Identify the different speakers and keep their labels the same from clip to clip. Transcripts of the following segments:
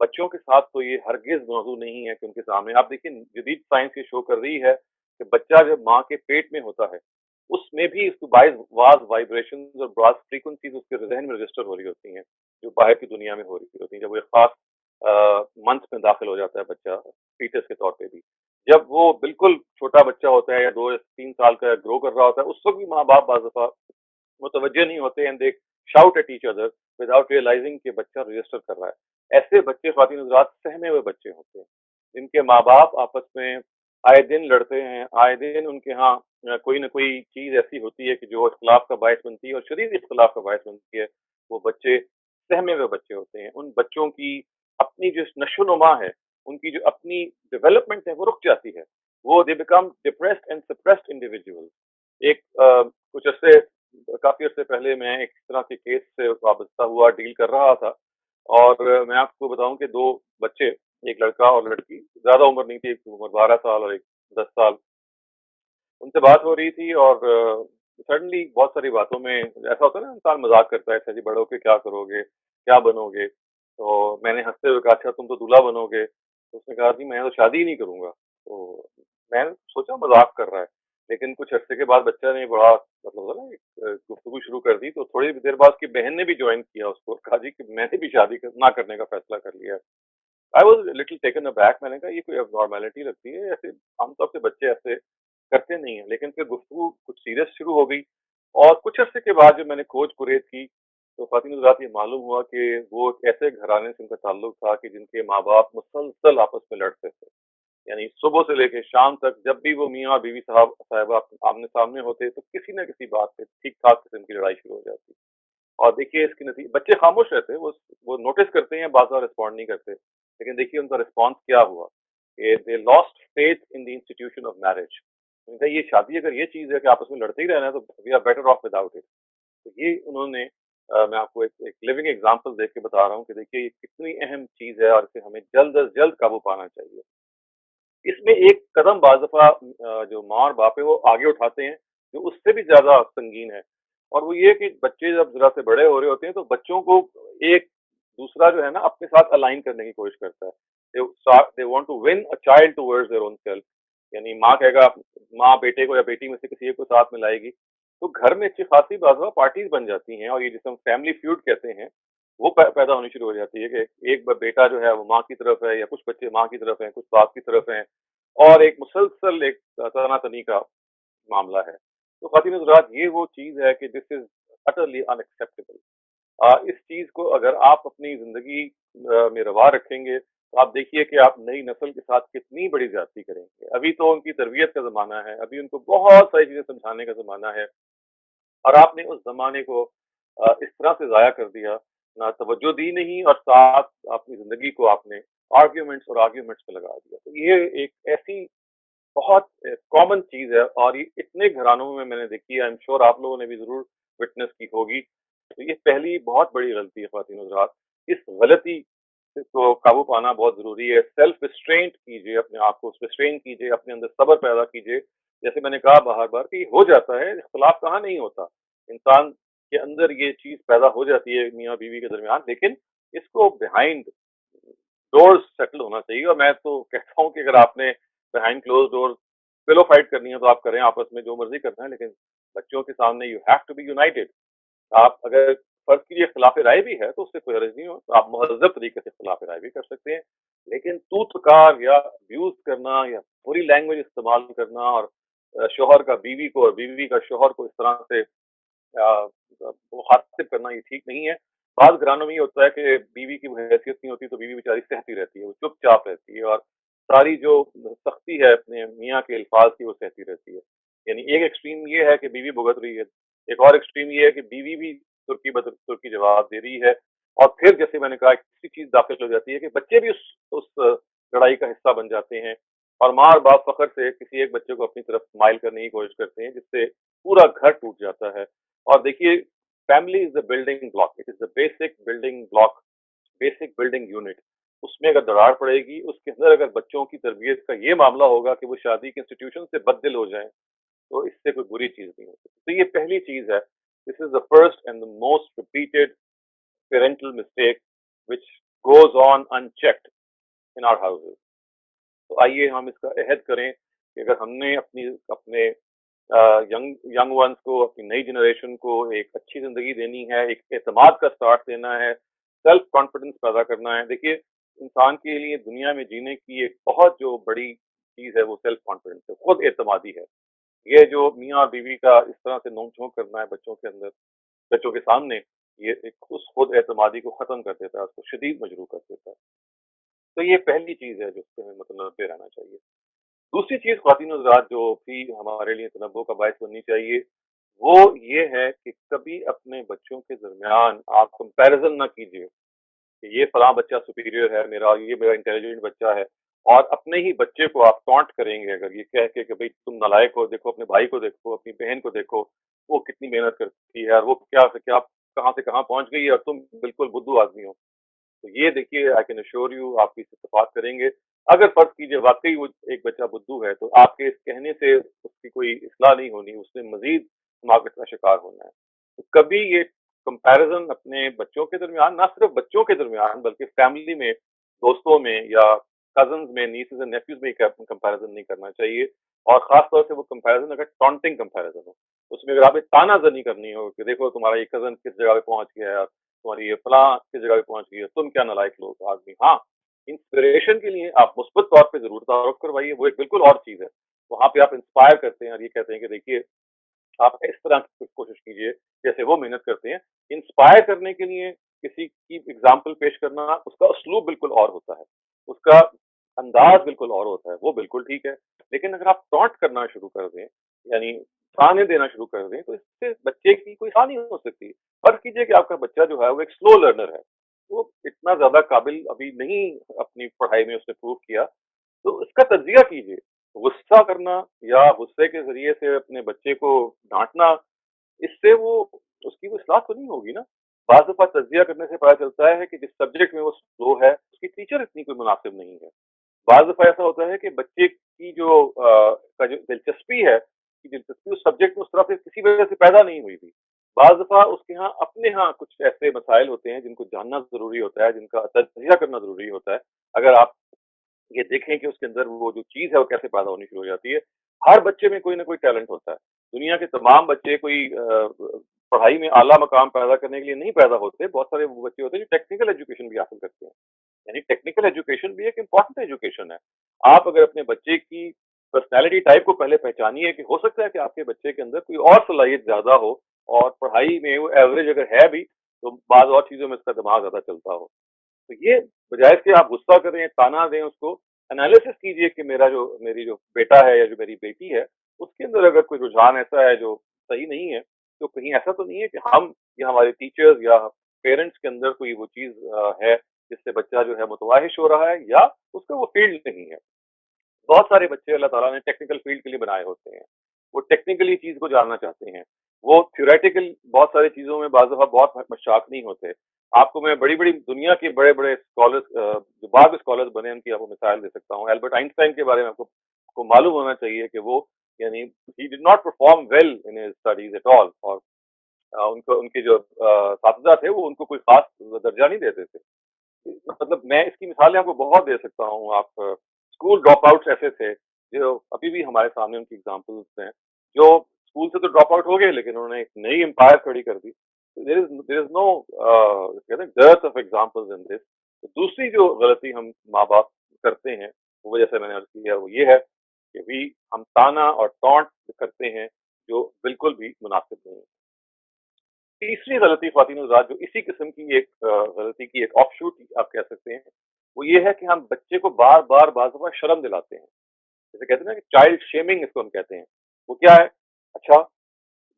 Speaker 1: بچوں کے ساتھ تو یہ ہرگز موضوع نہیں ہے کہ ان کے سامنے آپ دیکھیں جدید سائنس یہ شو کر رہی ہے کہ بچہ جب ماں کے پیٹ میں ہوتا ہے اس میں بھی اس کو واز وائبریشنز اور براڈ فریکوینسیز اس کے ذہن میں رجسٹر ہو رہی ہوتی ہیں جو باہر کی دنیا میں ہو رہی ہوتی ہیں جب وہ ایک خاص منتھ میں داخل ہو جاتا ہے بچہ فیٹس کے طور پہ بھی جب وہ بالکل چھوٹا بچہ ہوتا ہے یا 2 یا 3 سال کا گرو کر رہا ہوتا ہے اس وقت بھی ماں باپ بعض دفعہ متوجہ نہیں ہوتے and they shout at each other without realising کہ بچہ رجسٹر کر رہا ہے ایسے بچے خواتین حضرات سہمے ہوئے بچے ہوتے ہیں جن کے ماں باپ آپس میں آئے دن لڑتے ہیں آئے دن ان کے ہاں کوئی نہ کوئی چیز ایسی ہوتی ہے کہ جو اختلاف کا باعث بنتی ہے اور شدید اختلاف کا باعث بنتی ہے وہ بچے سہمے ہوئے بچے ہوتے ہیں ان بچوں کی اپنی جو نشو و نما ہے ان کی جو اپنی ڈیولپمنٹ ہے وہ رک جاتی ہے وہ they become depressed and suppressed individual ایک کچھ عرصے کافی عرصے پہلے میں ایک اس طرح کے کیس سے وابستہ ہوا ڈیل کر رہا تھا اور میں آپ کو بتاؤں کہ 2 بچے ایک لڑکا اور لڑکی زیادہ عمر نہیں تھی ایک عمر 12 سال اور ایک 10 سال ان سے بات ہو رہی تھی اور سڈنلی بہت ساری باتوں میں ایسا ہوتا ہے نا انسان مذاق کرتا ہے ایسا جی بڑوں کے کیا کرو گے کیا بنو گے تو میں نے ہنستے ہوئے کہا اچھا تم تو دلہا بنو گے تو اس نے کہا جی میں تو شادی ہی نہیں کروں گا تو میں نے سوچا مذاق کر رہا ہے لیکن کچھ عرصے کے بعد بچہ نے بڑا مطلب ہوتا ہے نا گفتگو شروع کر دی تو تھوڑی دیر بعد اس کی بہن نے بھی جوائن کیا اس کو کہا جی کہ میں نے بھی شادی نہ کرنے کا فیصلہ کر لیا I was little taken a back میں نے کہا یہ کوئی اب نارملٹی لگتی ہے ایسے عام طور سے بچے ایسے کرتے نہیں ہیں لیکن پھر گفتگو کچھ سیریس شروع ہو گئی اور کچھ عرصے کے بعد جب میں نے کھوج کرید کی تو خواتین حضرات یہ معلوم ہوا کہ وہ ایک ایسے گھرانے سے ان کا تعلق تھا کہ جن کے ماں باپ مسلسل آپس میں لڑتے تھے یعنی صبح سے لے کے شام تک جب بھی وہ میاں اور بیوی صاحبہ آمنے سامنے ہوتے تو کسی نہ کسی بات پہ ٹھیک ٹھاک قسم کی لڑائی شروع ہو جاتی اور دیکھیے اس کے نتیجے بچے خاموش رہتے وہ نوٹس کرتے ہیں بعض بار رسپونڈ نہیں کرتے لیکن دیکھیے ان کا رسپانس کیا ہوا کہ they lost faith in the institution of marriage ان کا یہ شادی اگر یہ چیز ہے کہ آپس میں لڑتے ہی رہنا ہے تو we are better off without it تو یہ انہوں نے میں آپ کو ایک لیونگ ایگزامپل دیکھ کے بتا رہا ہوں کہ دیکھیے یہ کتنی اہم چیز ہے اور اسے ہمیں جلد از جلد قابو پانا چاہیے اس میں ایک قدم بعض دفعہ جو ماں اور باپ ہے وہ آگے اٹھاتے ہیں جو اس سے بھی زیادہ سنگین ہے اور وہ یہ کہ بچے جب ذرا سے بڑے ہو رہے ہوتے ہیں تو بچوں کو ایک دوسرا جو ہے نا اپنے ساتھ الائن کرنے کی کوشش کرتا ہے they want to win a child towards their own self یعنی ماں کہے گا ماں بیٹے کو یا بیٹی میں سے کسی ایک کو ساتھ میں لائے گی تو گھر میں اچھی خاصی بعض دفعہ پارٹیز بن جاتی ہیں اور یہ جسے ہم فیملی فیوڈ کہتے ہیں وہ پیدا ہونی شروع ہو جاتی ہے کہ ایک بیٹا جو ہے وہ ماں کی طرف ہے یا کچھ بچے ماں کی طرف ہیں کچھ باپ کی طرف ہیں اور ایک مسلسل ایک تنا تنی کا معاملہ ہے تو خواتین حضرات یہ وہ چیز ہے کہ دس از اٹرلی ان ایکسیپٹیبل اس چیز کو اگر آپ اپنی زندگی میں روا رکھیں گے تو آپ دیکھیے کہ آپ نئی نسل کے ساتھ کتنی بڑی زیادتی کریں گے ابھی تو ان کی تربیت کا زمانہ ہے ابھی ان کو بہت ساری چیزیں سمجھانے کا زمانہ ہے اور آپ نے اس زمانے کو اس طرح سے ضائع کر دیا نہ توجہ دی نہیں اور ساتھ اپنی زندگی کو آپ نے آرگیومنٹس پہ لگا دیا تو یہ ایک ایسی بہت کامن چیز ہے اور یہ اتنے گھرانوں میں نے دیکھی ہے آئی ایم شیور آپ لوگوں نے بھی ضرور وٹنس کی ہوگی تو یہ پہلی بہت بڑی غلطی ہے خواتین حضرات اس غلطی کو قابو پانا بہت ضروری ہے سیلف ریسٹرینٹ کیجیے اپنے آپ کو ریسٹرین کیجیے اپنے اندر صبر پیدا کیجیے جیسے میں نے کہا بار بار کہ یہ ہو جاتا ہے اختلاف کہاں نہیں ہوتا انسان کے اندر یہ چیز پیدا ہو جاتی ہے میاں بیوی کے درمیان لیکن اس کو بیہائنڈ ڈورز سیٹل ہونا چاہیے اور میں تو کہتا ہوں کہ اگر آپ نے بیہائنڈ کلوز ڈور پلو فائٹ کرنی ہے تو آپ کریں آپس میں جو مرضی کرنا ہے لیکن بچوں کے سامنے you have to be united آپ اگر فرض کیجیے خلاف رائے بھی ہے تو اس سے کوئی حرج نہیں ہو تو آپ مہذب طریقے سے خلاف رائے بھی کر سکتے ہیں لیکن تو تکار یا ابیوز کرنا یا بری لینگویج استعمال کرنا اور شوہر کا بیوی کو اور بیوی کا شوہر کو اس طرح سے مخاطب کرنا یہ ٹھیک نہیں ہے بعض گھرانوں میں یہ ہوتا ہے کہ بیوی کی حیثیت نہیں ہوتی تو بیوی بیچاری سہتی رہتی ہے وہ چپ چاپ رہتی ہے اور ساری جو سختی ہے اپنے میاں کے الفاظ کی وہ سہتی رہتی ہے یعنی ایک ایکسٹریم یہ ہے کہ بیوی بھگت رہی ہے ایک اور ایکسٹریم یہ ہے کہ بیوی بھی ترکی ترکی جواب دے رہی ہے اور پھر جیسے میں نے کہا کسی چیز داخل ہو جاتی ہے کہ بچے بھی اس لڑائی کا حصہ بن جاتے ہیں اور ماں اور باپ فخر سے کسی ایک بچے کو اپنی طرف مائل کرنے کی کوشش کرتے ہیں جس سے پورا گھر ٹوٹ جاتا ہے اور دیکھیے family is the building block it is the basic building block basic building unit اس میں اگر دراڑ پڑے گی اس کے اندر اگر بچوں کی تربیت کا یہ معاملہ ہوگا کہ وہ شادی کے انسٹیٹیوشن سے بددل ہو جائیں تو اس سے کوئی بری چیز نہیں ہو سکتی تو یہ پہلی چیز ہے this is the first and the most repeated parental mistake which goes on unchecked in our houses. تو آئیے ہم اس کا عہد کریں کہ اگر ہم نے اپنے ینگ ونس کو، اپنی نئی جنریشن کو ایک اچھی زندگی دینی ہے، ایک اعتماد کا سٹارٹ دینا ہے، سیلف کانفیڈنس پیدا کرنا ہے. دیکھیے انسان کے لیے دنیا میں جینے کی ایک بہت جو بڑی چیز ہے وہ سیلف کانفیڈنس ہے، خود اعتمادی ہے. یہ جو میاں اور بیوی کا اس طرح سے نوک جھونک کرنا ہے بچوں کے اندر، بچوں کے سامنے، یہ اس خود اعتمادی کو ختم کر دیتا ہے، اس کو شدید مجروح کر دیتا ہے. تو یہ پہلی چیز ہے جو اس سے ہمیں متنبع رہنا چاہیے. دوسری چیز خواتین حضرات جو بھی ہمارے لیے تنبؤ کا باعث بننی چاہیے وہ یہ ہے کہ کبھی اپنے بچوں کے درمیان آپ کمپیریزن نہ کیجیے کہ یہ فلاں بچہ سپیریئر ہے میرا، یہ میرا انٹیلیجنٹ بچہ ہے، اور اپنے ہی بچے کو آپ ٹونٹ کریں گے اگر یہ کہہ کے کہ بھئی تم نالائق ہو، دیکھو اپنے بھائی کو دیکھو، اپنی بہن کو دیکھو، وہ کتنی محنت کرتی ہے اور وہ کیا سے کیا کہاں سے کہاں پہنچ گئی ہے اور تم بالکل بدھو آدمی ہو. تو یہ دیکھیے آئی کین ایشور یو آپ اس اتفاق کریں گے. اگر فرض کیجیے واقعی وہ ایک بچہ بدھو ہے تو آپ کے اس کہنے سے اس کی کوئی اصلاح نہیں ہونی، اس نے مزید حماقت کا شکار ہونا ہے. تو کبھی یہ کمپیریزن اپنے بچوں کے درمیان، نہ صرف بچوں کے درمیان بلکہ فیملی میں، دوستوں میں یا کزنز میں، نیسز اینڈ نیفیوز میں کمپیریزن نہیں کرنا چاہیے. اور خاص طور سے وہ کمپیریزن اگر ٹانٹنگ کمپیریزن ہو، اس میں اگر آپ تانا زنی کرنی ہو کہ دیکھو تمہارا یہ کزن کس جگہ پہ پہنچ گیا ہے، تمہاری یہ فلاں کس جگہ پہ پہنچ گئی ہے، تم کیا نالائق لوگ آدمی. ہاں انسپریشن کے لیے آپ مثبت طور پہ ضرور تعارف کروائیے، وہ ایک بالکل اور چیز ہے. وہاں پہ آپ انسپائر کرتے ہیں اور یہ کہتے ہیں کہ دیکھیے آپ اس طرح کی کوشش کیجیے جیسے وہ محنت کرتے ہیں. انسپائر کرنے کے لیے کسی کی اگزامپل پیش کرنا، اس کا اسلوب بالکل اور ہوتا ہے، اس کا انداز بالکل اور ہوتا ہے، وہ بالکل ٹھیک ہے. لیکن اگر آپ ٹانٹ کرنا شروع کر دیں، یعنی تانے دینا شروع کر دیں، تو اس سے بچے کی کوئی ہانی ہو سکتی ہے. فرض کیجیے کہ آپ کا بچہ جو ہے وہ ایک سلو لرنر ہے، وہ اتنا زیادہ قابل ابھی نہیں اپنی پڑھائی میں اس نے پروو کیا، تو اس کا تجزیہ کیجیے. غصہ کرنا یا غصے کے ذریعے سے اپنے بچے کو ڈانٹنا، اس سے وہ اس کی کوئی اصلاح تو نہیں ہوگی نا. بعض دفعہ تجزیہ کرنے سے پتہ چلتا ہے کہ جس سبجیکٹ میں وہ سلو ہے اس کی ٹیچر اتنی کوئی مناسب نہیں ہے. بعض دفعہ ایسا ہوتا ہے کہ بچے کی جو دلچسپی ہے، دلچسپی اس سبجیکٹ میں اس طرح سے کسی وجہ سے پیدا نہیں ہوئی تھی. بعض دفعہ اس کے ہاں اپنے ہاں کچھ ایسے مسائل ہوتے ہیں جن کو جاننا ضروری ہوتا ہے، جن کا تجزیہ کرنا ضروری ہوتا ہے. اگر آپ یہ دیکھیں کہ اس کے اندر وہ جو چیز ہے وہ کیسے پیدا ہونی شروع ہو جاتی ہے. ہر بچے میں کوئی نہ کوئی ٹیلنٹ ہوتا ہے. دنیا کے تمام بچے کوئی پڑھائی میں اعلیٰ مقام پیدا کرنے کے لیے نہیں پیدا ہوتے. بہت سارے وہ بچے ہوتے ہیں جو ٹیکنیکل ایجوکیشن بھی حاصل کرتے ہیں. یعنی ٹیکنیکل ایجوکیشن بھی ایک امپورٹنٹ ایجوکیشن ہے. آپ اگر اپنے بچے کی پرسنالٹی ٹائپ کو پہلے پہچانیے کہ ہو سکتا ہے کہ آپ کے بچے کے اندر کوئی اور صلاحیت زیادہ ہو، اور پڑھائی میں وہ ایوریج اگر ہے بھی تو بعض اور چیزوں میں اس کا دماغ زیادہ چلتا ہو. تو یہ بجائے کہ آپ غصہ کریں، تانا دیں، اس کو انالیسس کیجئے کہ میری جو بیٹا ہے یا جو میری بیٹی ہے اس کے اندر اگر کوئی رجحان ایسا ہے جو صحیح نہیں ہے، تو کہیں ایسا تو نہیں ہے کہ ہم یا ہمارے ٹیچرز یا پیرنٹس کے اندر کوئی وہ چیز ہے جس سے بچہ جو ہے متواحش ہو رہا ہے یا اس کا وہ فیلڈ نہیں ہے. بہت سارے بچے اللہ تعالیٰ نے ٹیکنیکل فیلڈ کے لیے بنائے ہوتے ہیں. وہ ٹیکنیکلی چیز کو جاننا چاہتے ہیں. وہ تھیوریٹیکل بہت ساری چیزوں میں بعض دفعہ بہت مشاق نہیں ہوتے. آپ کو میں بڑی بڑی دنیا کے بڑے بڑے اسکالرز جو بعض اسکالرز بنے ان کی آپ کو مثال دے سکتا ہوں. البرٹ آئنسٹائن کے بارے میں آپ کو معلوم ہونا چاہیے کہ وہ یعنی he did not perform well in his studies at all, اور ان کے جو اساتذہ تھے وہ ان کو کوئی خاص درجہ نہیں دیتے تھے. مطلب میں اس کی مثالیں آپ کو بہت دے سکتا ہوں. آپ اسکول ڈراپ آؤٹس ایسے تھے جو ابھی بھی ہمارے سامنے ان کی ایگزامپلس ہیں، جو اسکول سے تو ڈراپ آؤٹ ہو گئے لیکن انہوں نے ایک نئی امپائر کھڑی کر دی. دیر از نو ڈیرتھ آف ایگزامپلز ان دس. دوسری جو غلطی ہم ماں باپ کرتے ہیں وہ جیسے میں نے عرض کیا وہ یہ ہے کہ بھی ہم تانا اور ٹونٹ کرتے ہیں جو بالکل بھی مناسب نہیں ہے. تیسری غلطی خواتین حضرات جو اسی قسم کی ایک غلطی کی ایک آف شوٹ آپ کہہ سکتے ہیں، وہ یہ ہے کہ ہم بچے کو بار بار بعض دفعہ شرم دلاتے ہیں. جیسے کہتے ہیں نا کہ چائلڈ شیمنگ اس کو ہم کہتے ہیں. وہ کیا ہے؟ اچھا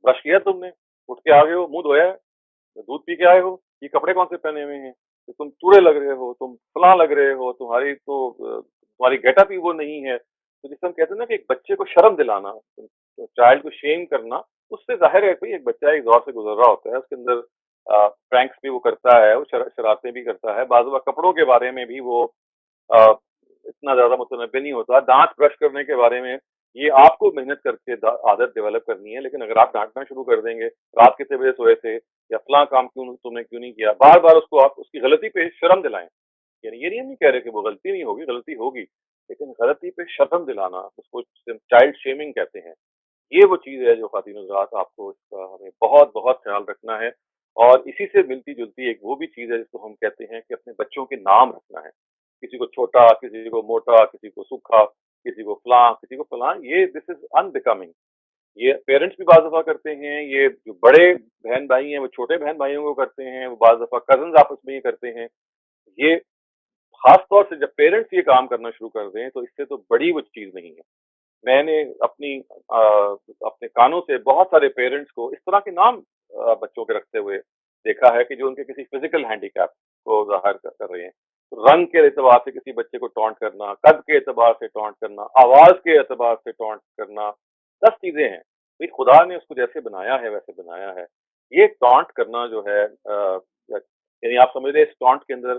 Speaker 1: برش کیا تم نے، اٹھ کے آ گئے ہو، منہ دھویا ہے، دودھ پی کے آئے ہو، یہ کپڑے کون سے پہنے ہوئے ہیں، تم چوڑے لگ رہے ہو، تم فلاں لگ رہے ہو، تمہاری گیٹ اپ ہی وہ نہیں ہے. تو جسے ہم کہتے ہیں نا کہ ایک بچے کو شرم دلانا، چائلڈ کو شیم کرنا، اس سے ظاہر ہے کوئی ایک بچہ ایک دور سے گزر رہا ہوتا ہے، اس کے اندر پرینکس بھی وہ کرتا ہے، وہ شرارتیں بھی کرتا ہے. بعض اوقات کپڑوں کے بارے میں بھی وہ اتنا زیادہ متنبع نہیں ہوتا. دانت برش کرنے کے بارے میں یہ آپ کو محنت کر کے عادت ڈیولپ کرنی ہے. لیکن اگر آپ ڈانٹنا شروع کر دیں گے رات کتنے بجے سوئے تھے یا فلاں کام تم نے کیوں نہیں کیا، بار بار اس کو آپ اس کی غلطی پہ شرم دلائیں. یعنی یہ نہیں ہم نہیں کہہ رہے کہ وہ غلطی نہیں ہوگی، غلطی ہوگی، لیکن غلطی پہ شرم دلانا، اس کو چائلڈ شیمنگ کہتے ہیں، یہ وہ چیز ہے جو خواتین حضرات آپ کو اس کا ہمیں بہت بہت خیال رکھنا ہے۔ اور اسی سے ملتی جلتی ایک وہ بھی چیز ہے جس کو ہم کہتے ہیں کہ اپنے بچوں کے نام رکھنا ہے، کسی کو چھوٹا، کسی کو موٹا، کسی کو سوکھا، کسی کو فلاں، کسی کو فلاں، یہ دس از ان بیکمنگ۔ یہ پیرنٹس بھی بعض دفعہ کرتے ہیں، یہ جو بڑے بہن بھائی ہیں وہ چھوٹے بہن بھائیوں کو کرتے ہیں، وہ بعض دفعہ کزنز آپس میں یہ کرتے ہیں۔ یہ خاص طور سے جب پیرنٹس یہ کام کرنا شروع کر دیں تو اس سے تو بڑی وہ چیز نہیں ہے۔ میں نے اپنے کانوں سے بہت سارے پیرنٹس کو اس طرح کے نام بچوں کے رکھتے ہوئے دیکھا ہے کہ جو ان کے کسی فزیکل ہینڈی کیپ کو ظاہر کر رہے ہیں۔ رنگ کے اعتبار سے کسی بچے کو ٹونٹ کرنا، قد کے اعتبار سے ٹونٹ کرنا، آواز کے اعتبار سے ٹونٹ کرنا، 10 چیزیں ہیں۔ بھئی خدا نے اس کو جیسے بنایا ہے ویسے بنایا ہے۔ یہ ٹونٹ کرنا جو ہے یعنی آپ سمجھ رہے اس ٹونٹ کے اندر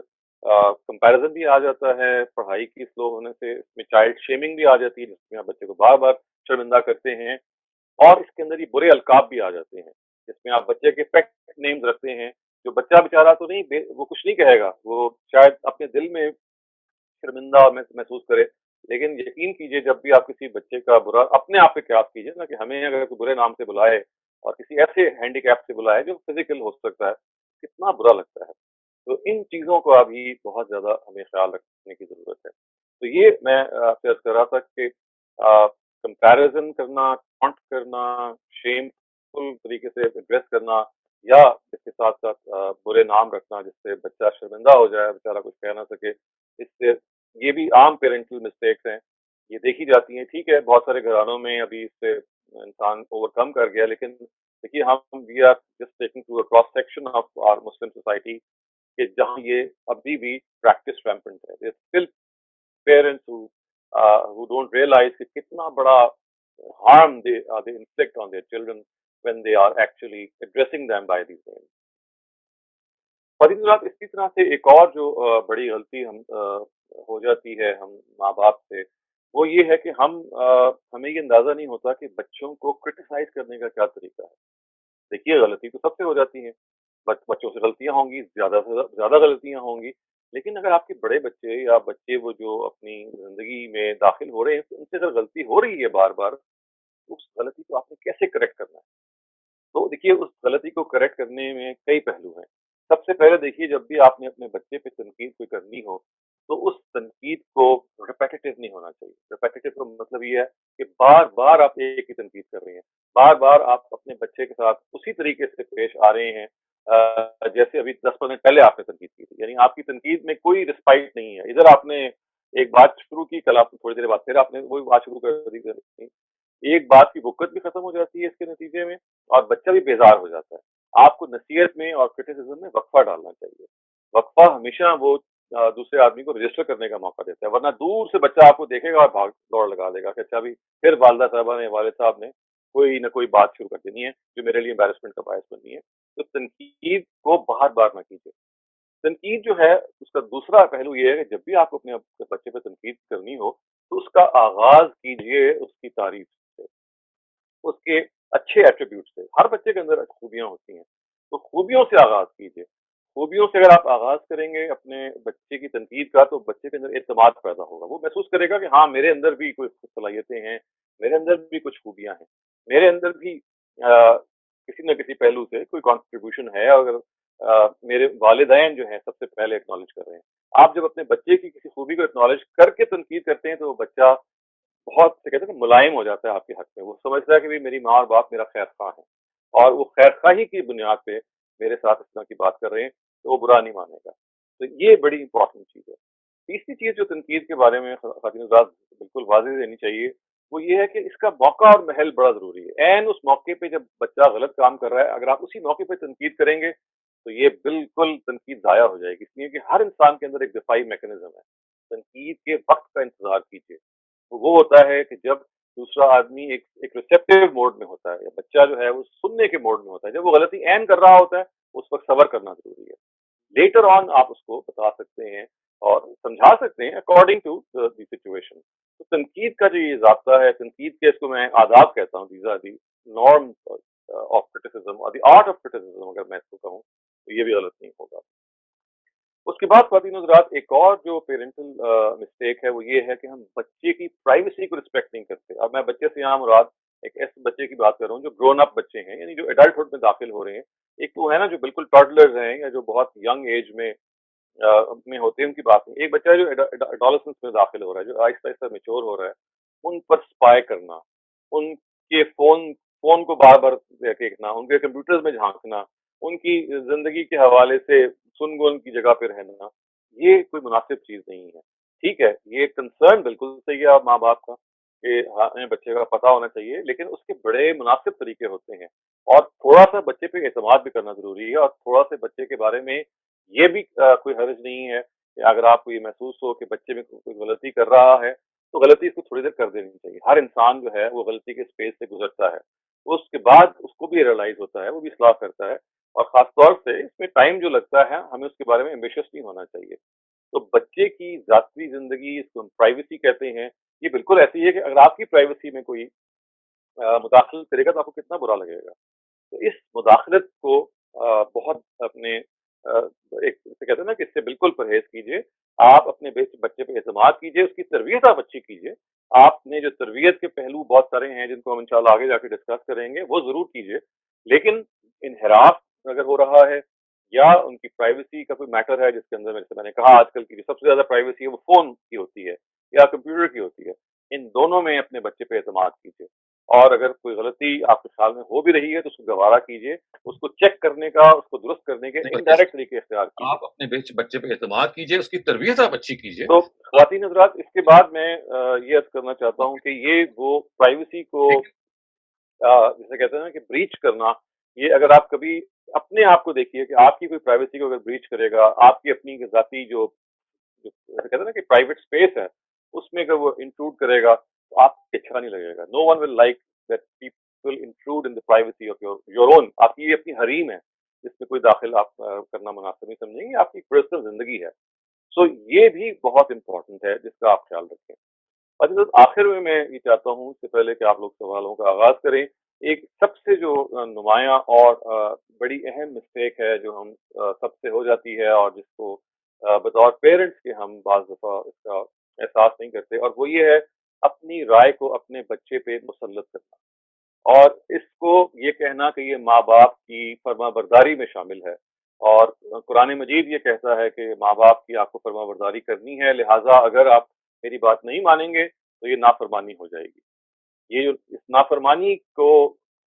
Speaker 1: کمپیرزن بھی آ جاتا ہے، پڑھائی کی سلو ہونے سے اس میں چائلڈ شیمنگ بھی آ جاتی ہے، جس میں آپ بچے کو بار بار شرمندہ کرتے ہیں، اور اس کے اندر یہ برے القاب بھی آ جاتے ہیں، جس میں آپ بچے کے پیٹ نیمز رکھتے ہیں، جو بچہ بیچارہ تو نہیں وہ کچھ نہیں کہے گا، وہ شاید اپنے دل میں شرمندہ محسوس کرے، لیکن یقین کیجئے جب بھی آپ کسی بچے کا برا اپنے آپ پہ قیاس کیجئے نا کہ ہمیں اگر کوئی برے نام سے بلائے اور کسی ایسے ہینڈی کیپ سے بلائے جو فزیکل ہو سکتا ہے، کتنا برا لگتا ہے۔ تو ان چیزوں کو ابھی بہت زیادہ ہمیں خیال رکھنے کی ضرورت ہے۔ تو یہ میں آپ سے عرض کر رہا تھا کہ کمپیریزن کرنا، ٹونٹ کرنا، شیم فل طریقے سے ایڈریس کرنا، یا اس کے ساتھ ساتھ برے نام رکھنا جس سے بچہ شرمندہ ہو جائے، بیچارہ کچھ کہہ نہ سکے، اس سے یہ بھی عام پیرنٹل مسٹیکس ہیں، یہ دیکھی جاتی ہیں۔ ٹھیک ہے، بہت سارے گھرانوں میں ابھی اس سے انسان اوور کم کر گیا، لیکن دیکھیے ہم we are just taking to a cross section of our Muslim society کہ جہاں یہ ابھی بھی پریکٹس ریمپنٹ ہے۔ Still parents who don't realize کہ کتنا بڑا harm they inflict on their children when they are actually addressing them by these names۔ اور اسی طرح سے ایک اور جو بڑی غلطی ہم ہو جاتی ہے ہم ماں باپ سے، وہ یہ ہے کہ ہمیں یہ اندازہ نہیں ہوتا کہ بچوں کو کرٹیسائز کرنے کا کیا طریقہ ہے۔ دیکھیے غلطی تو سب سے ہو جاتی ہیں، بچوں سے غلطیاں ہوں گی، زیادہ سے زیادہ غلطیاں ہوں گی، لیکن اگر آپ کے بڑے بچے یا بچے وہ جو اپنی زندگی میں داخل ہو رہے ہیں ان سے اگر غلطی ہو رہی ہے بار بار، تو اس غلطی کو آپ نے کیسے کریکٹ کرنا ہے؟ تو دیکھیے اس غلطی کو کریکٹ کرنے میں کئی پہلو ہیں۔ سب سے پہلے دیکھیے جب بھی آپ نے اپنے بچے پہ تنقید کوئی کرنی ہو تو اس تنقید کو ریپیٹیٹو نہیں ہونا چاہیے۔ ریپیٹیٹو کا مطلب یہ ہے کہ بار بار آپ ایک ہی تنقید کر رہے ہیں، بار بار آپ اپنے بچے کے ساتھ اسی طریقے سے پیش آ رہے ہیں جیسے ابھی 10 منٹ پہلے آپ نے تنقید کی تھی، یعنی آپ کی تنقید میں کوئی رسپائٹ نہیں ہے۔ ادھر آپ نے ایک بات شروع کی، کل آپ تھوڑی دیر بعد پھر آپ نے وہی بات شروع کر دی، ایک بات کی وقت بھی ختم ہو جاتی ہے اس کے نتیجے میں، اور بچہ بھی بیزار ہو جاتا ہے۔ آپ کو نصیحت میں اور کرٹیسزم میں وقفہ ڈالنا چاہیے۔ وقفہ ہمیشہ وہ دوسرے آدمی کو رجسٹر کرنے کا موقع دیتا ہے، ورنہ دور سے بچہ آپ کو دیکھے گا اور بھاگ دوڑ لگا دے گا کہ اچھا بھی پھر والدہ صاحبہ نے والد صاحب نے کوئی نہ کوئی بات شروع کر دینی ہے جو میرے لیے امبیرسمنٹ کا باعث بننی ہے۔ تو تنقید کو بار بار نہ کیجیے۔ تنقید جو ہے اس کا دوسرا پہلو یہ ہے کہ جب بھی آپ اپنے بچے پہ تنقید کرنی ہو تو اس کا آغاز کیجیے اس کی تعریف سے، اس کے اچھے ایٹریبیوٹ سے۔ ہر بچے کے اندر خوبیاں ہوتی ہیں، تو خوبیوں سے آغاز کیجیے۔ خوبیوں سے اگر آپ آغاز کریں گے اپنے بچے کی تنقید کا تو بچے کے اندر اعتماد پیدا ہوگا، وہ محسوس کرے گا کہ ہاں میرے اندر بھی کوئی صلاحیتیں ہیں، میرے اندر بھی کچھ خوبیاں ہیں، میرے اندر بھی کسی نہ کسی پہلو سے کوئی کنٹریبیوشن ہے، اگر میرے والدین جو ہیں سب سے پہلے اکنالج کر رہے ہیں۔ آپ جب اپنے بچے کی کسی خوبی کو اکنالج کر کے تنقید کرتے ہیں تو وہ بچہ بہت سے کہتے ہیں نا ملائم ہو جاتا ہے آپ کے حق میں، وہ سمجھتا ہے کہ میری ماں اور باپ میرا خیر خواہ ہے اور وہ خیر خواہی کی بنیاد پہ میرے ساتھ اس طرح کی بات کر رہے ہیں تو وہ برا نہیں مانے گا۔ تو یہ بڑی امپورٹنٹ چیز ہے۔ تیسری چیز جو تنقید کے بارے میں خواتین حضرات بالکل واضح دینی چاہیے وہ یہ ہے کہ اس کا موقع اور محل بڑا ضروری ہے۔ عین اس موقع پہ جب بچہ غلط کام کر رہا ہے اگر آپ اسی موقع پہ تنقید کریں گے تو یہ بالکل تنقید ضائع ہو جائے گی، اس لیے کہ ہر انسان کے اندر ایک دفاعی میکانزم ہے۔ تنقید کے وقت کا انتظار کیجیے، وہ ہوتا ہے کہ جب دوسرا آدمی ایک ریسیپٹیو موڈ میں ہوتا ہے، یا بچہ جو ہے وہ سننے کے موڈ میں ہوتا ہے، جب وہ غلطی عین کر رہا ہوتا ہے اس وقت صبر کرنا ضروری ہے۔ لیٹر آن آپ اس کو بتا سکتے ہیں اور سمجھا سکتے ہیں اکارڈنگ ٹو دی سچویشن۔ تو تنقید کا جو یہ ضابطہ ہے، تنقید کے اس کو میں آداب کہتا ہوں، these are the norm of courtesism اور دی آرٹ آف کرٹیسزم، اگر میں اس کو کہوں تو یہ بھی غلط نہیں ہوگا۔ اس کے بعد خواتین حضرات ایک اور جو پیرنٹل مسٹیک ہے وہ یہ ہے کہ ہم بچے کی پرائیویسی کو رسپیکٹ نہیں کرتے. اب میں بچے سے یہاں مراد ایک ایسے بچے کی بات کر رہا ہوں جو گرون اپ بچے ہیں، یعنی جو ایڈلٹہڈ میں داخل ہو رہے ہیں. ایک تو ہے نا جو بالکل ٹاڈلرز ہیں یا جو بہت ینگ ایج میں ہوتے ہیں، ان کی بات نہیں. ایک بچہ ہے جو ایڈولسنس میں داخل ہو رہا ہے، جو آہستہ آہستہ میچور ہو رہا ہے. ان پر اسپائی کرنا، ان کے فون کو بار بار دیکھنا، ان کے کمپیوٹرز میں جھانکنا، ان کی زندگی کے حوالے سے سن گون کی جگہ پہ رہنا، یہ کوئی مناسب چیز نہیں ہے. ٹھیک ہے، یہ کنسرن بالکل صحیح ہے ماں باپ کا کہ ہمیں بچے کا پتہ ہونا چاہیے، لیکن اس کے بڑے مناسب طریقے ہوتے ہیں. اور تھوڑا سا بچے پہ اعتماد بھی کرنا ضروری ہے، اور تھوڑا سے بچے کے بارے میں یہ بھی کوئی حرج نہیں ہے کہ اگر آپ کو یہ محسوس ہو کہ بچے میں کوئی غلطی کر رہا ہے تو غلطی اس کو تھوڑی دیر کر دینی چاہیے. ہر انسان جو ہے وہ غلطی کے اسپیس سے گزرتا ہے، اس کے بعد اس کو بھی ریئلائز ہوتا ہے، وہ بھی اصلاح کرتا ہے. اور خاص طور سے اس میں ٹائم جو لگتا ہے ہمیں اس کے بارے میں ایمبیشس نہیں ہونا چاہیے. تو بچے کی ذاتی زندگی، اس کو ہم پرائیویسی کہتے ہیں، یہ بالکل ایسی ہے کہ اگر آپ کی پرائیویسی میں کوئی مداخلت کرے گا تو آپ کو کتنا برا لگے گا. تو اس مداخلت کو بہت اپنے ایک سے کہتے ہیں نا کہ اس سے بالکل پرہیز کیجیے. آپ اپنے بچے پہ اعتماد کیجیے، اس کی تربیت آپ اچھی کیجیے. آپ نے جو تربیت کے پہلو بہت سارے ہیں جن کو ہم انشاءاللہ آگے جا کے ڈسکس کریں گے، وہ ضرور کیجیے. لیکن انحراف اگر ہو رہا ہے یا ان کی پرائیویسی کا کوئی میٹر ہے جس کے اندر، میں نے کہا آج کل کی جو سب سے زیادہ پرائیویسی ہے وہ فون کی ہوتی ہے یا کمپیوٹر کی ہوتی ہے، ان دونوں میں اپنے بچے پہ اعتماد کیجیے. اور اگر کوئی غلطی آپ کے خیال میں ہو بھی رہی ہے تو اس کو گوارا کیجیے، اس کو چیک کرنے کا، اس کو درست کرنے کے انڈائریکٹ طریقے اختیار کیجیے.
Speaker 2: آپ اپنے بچے پہ اعتماد کیجیے، اس کی تربیت آپ اچھی کیجیے.
Speaker 1: تو خواتین حضرات، اس کے بعد میں یہ عرض کرنا چاہتا ہوں کہ یہ وہ پرائیویسی کو جسے کہتے ہیں نا کہ بریچ کرنا، یہ اگر آپ کبھی اپنے آپ کو دیکھیے کہ آپ کی کوئی پرائیویسی کو اگر بریچ کرے گا، آپ کی اپنی ذاتی جو کہتے ہیں نا کہ پرائیویٹ اسپیس ہے اس میں اگر وہ انٹروڈ کرے گا تو آپ کو اچھا نہیں لگے گا. No one will like that people intrude in the privacy of your own. آپ کی یہ اپنی حریم ہے، اس میں کوئی داخل آپ کرنا مناسب نہیں سمجھیں گے، آپ کی پرسنل زندگی ہے. سو یہ بھی بہت امپورٹنٹ ہے جس کا آپ خیال رکھیں. اور آخر میں یہ چاہتا ہوں اس سے پہلے کہ آپ لوگ سوالوں کا آغاز کریں، ایک سب سے جو نمایاں اور بڑی اہم مسٹیک ہے جو ہم سب سے ہو جاتی ہے اور جس کو بطور پیرنٹس کے ہم بعض دفعہ اس کا احساس نہیں کرتے، اور وہ یہ ہے اپنی رائے کو اپنے بچے پہ مسلط کرنا، اور اس کو یہ کہنا کہ یہ ماں باپ کی فرما برداری میں شامل ہے. اور قرآن مجید یہ کہتا ہے کہ ماں باپ کی آپ کو فرما برداری کرنی ہے، لہٰذا اگر آپ میری بات نہیں مانیں گے تو یہ نافرمانی ہو جائے گی. یہ جو اس نافرمانی کو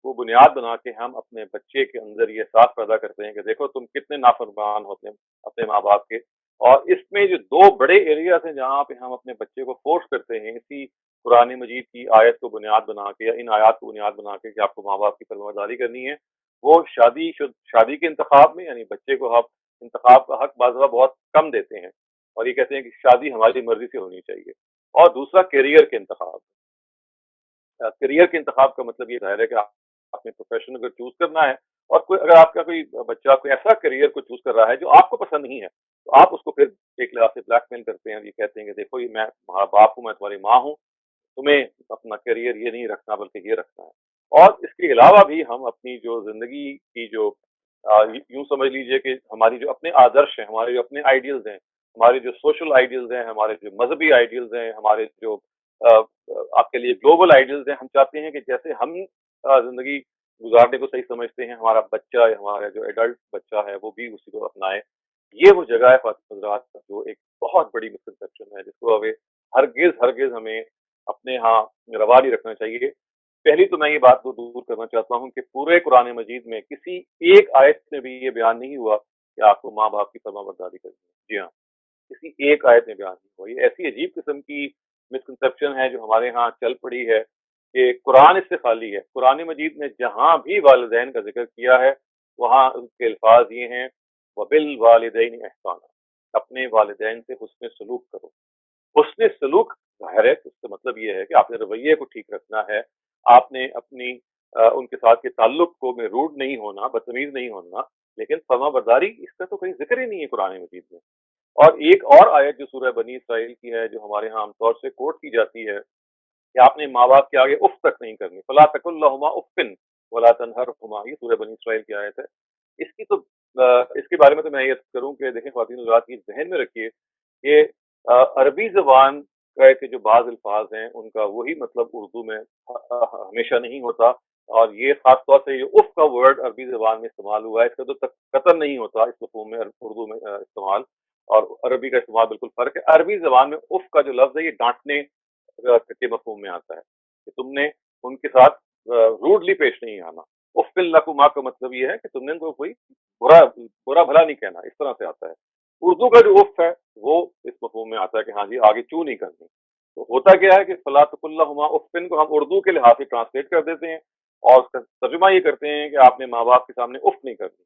Speaker 1: بنیاد بنا کے ہم اپنے بچے کے اندر یہ احساس پیدا کرتے ہیں کہ دیکھو تم کتنے نافرمان ہوتے ہیں اپنے ماں باپ کے. اور اس میں جو دو بڑے ایریاز ہیں جہاں پہ ہم اپنے بچے کو فورس کرتے ہیں اسی قرآن مجید کی آیت کو بنیاد بنا کے یا ان آیات کو بنیاد بنا کے کہ آپ کو ماں باپ کی فرمانبرداری کرنی ہے، وہ شادی کے انتخاب میں، یعنی بچے کو ہم انتخاب کا حق بعض دفعہ بہت کم دیتے ہیں اور یہ کہتے ہیں کہ شادی ہماری مرضی سے ہونی چاہیے. اور دوسرا کیریئر کے انتخاب. کیریئر کے انتخاب کا مطلب یہ ظاہر ہے کہ آپ نے پروفیشن اگر چوز کرنا ہے اور کوئی اگر آپ کا کوئی بچہ کوئی ایسا کیریئر کو چوز کر رہا ہے جو آپ کو پسند نہیں ہے تو آپ اس کو پھر ایک لحاظ سے بلیک میل کرتے ہیں، یہ کہتے ہیں کہ دیکھو یہ میں باپ ہوں، میں تمہاری ماں ہوں، تمہیں اپنا کیریئر یہ نہیں رکھنا بلکہ یہ رکھنا ہے. اور اس کے علاوہ بھی ہم اپنی جو زندگی کی جو یوں سمجھ لیجئے کہ ہماری جو اپنے آدرش ہیں، ہمارے جو اپنے آئیڈیلز ہیں، ہمارے جو سوشل آئیڈیلز ہیں، ہمارے جو مذہبی آئیڈیلز ہیں، ہمارے جو آپ کے لیے گلوبل آئیڈیلز ہیں، ہم چاہتے ہیں کہ جیسے ہم زندگی گزارنے کو صحیح سمجھتے ہیں ہمارا بچہ یا ہمارا جو ایڈلٹ بچہ ہے وہ بھی اسی کو اپنائے. یہ وہ جگہ ہے خواتین حضرات جو ایک بہت بڑی مسکنسیپشن ہے جس کو ہرگز ہمیں اپنے ہاں روا نہیں رکھنا چاہیے. پہلی تو میں یہ بات کو دور کرنا چاہتا ہوں کہ پورے قرآن مجید میں کسی ایک آیت میں بھی یہ بیان نہیں ہوا کہ آپ کو ماں باپ کی فرما برداری کرنی ہے. جی ہاں، کسی ایک آیت میں بیان نہیں ہوا. یہ ایسی عجیب قسم کی مسکنسیپشن ہے جو ہمارے ہاں چل پڑی ہے کہ قرآن اس سے خالی ہے. قرآن مجید نے جہاں بھی والدین کا ذکر کیا ہے وہاں اس کے الفاظ یہ ہیں وَبِالْوَالِدَيْنِ احسانا، اپنے والدین سے حسن سلوک کرو. حسن سلوک ظاہر ہے اس کا مطلب یہ ہے کہ آپ نے رویے کو ٹھیک رکھنا ہے، آپ نے اپنی ان کے ساتھ کے تعلق کو میں روڈ نہیں ہونا، بدتمیز نہیں ہونا، لیکن فرما برداری اس کا تو کہیں ذکر ہی نہیں ہے قرآن مجید میں. اور ایک اور آیت جو سورہ بنی اسرائیل کی ہے جو ہمارے ہاں عام طور سے کوٹ کی جاتی ہے کہ آپ نے ماں باپ کے آگے اف تک نہیں کرنی، فلا تقل لہما اف ولا تنہرہما، یہ سورہ بنی اسرائیل کی آیت ہے. اس کی تو اس کے بارے میں تو میں یہ کروں کہ دیکھیں خواتین حضرات یہ ذہن میں رکھیے کہ عربی زبان کے جو بعض الفاظ ہیں ان کا وہی مطلب اردو میں ہمیشہ نہیں ہوتا، اور یہ خاص طور سے یہ اف کا ورڈ عربی زبان میں استعمال ہوا ہے، اس کا تو قطن نہیں ہوتا اس مفہوم میں اردو میں استعمال، اور عربی کا استعمال بالکل فرق ہے۔ عربی زبان میں اف کا جو لفظ ہے یہ ڈانٹنے کے مفہوم میں آتا ہے کہ تم نے ان کے ساتھ روڈلی پیش نہیں آنا۔ اف لکما کا مطلب یہ ہے کہ تم نے ان کو کوئی برا بھلا نہیں کہنا، اس طرح سے آتا ہے۔ اردو کا جو اف ہے وہ اس مفہوم میں آتا ہے کہ ہاں جی آگے چوں نہیں کرنی۔ تو ہوتا کیا ہے کہ فلا تقل لہما اف کو ہم اردو کے لحاظ سے ٹرانسلیٹ کر دیتے ہیں اور اس کا ترجمہ یہ کرتے ہیں کہ آپ نے ماں باپ کے سامنے اف نہیں کرنی،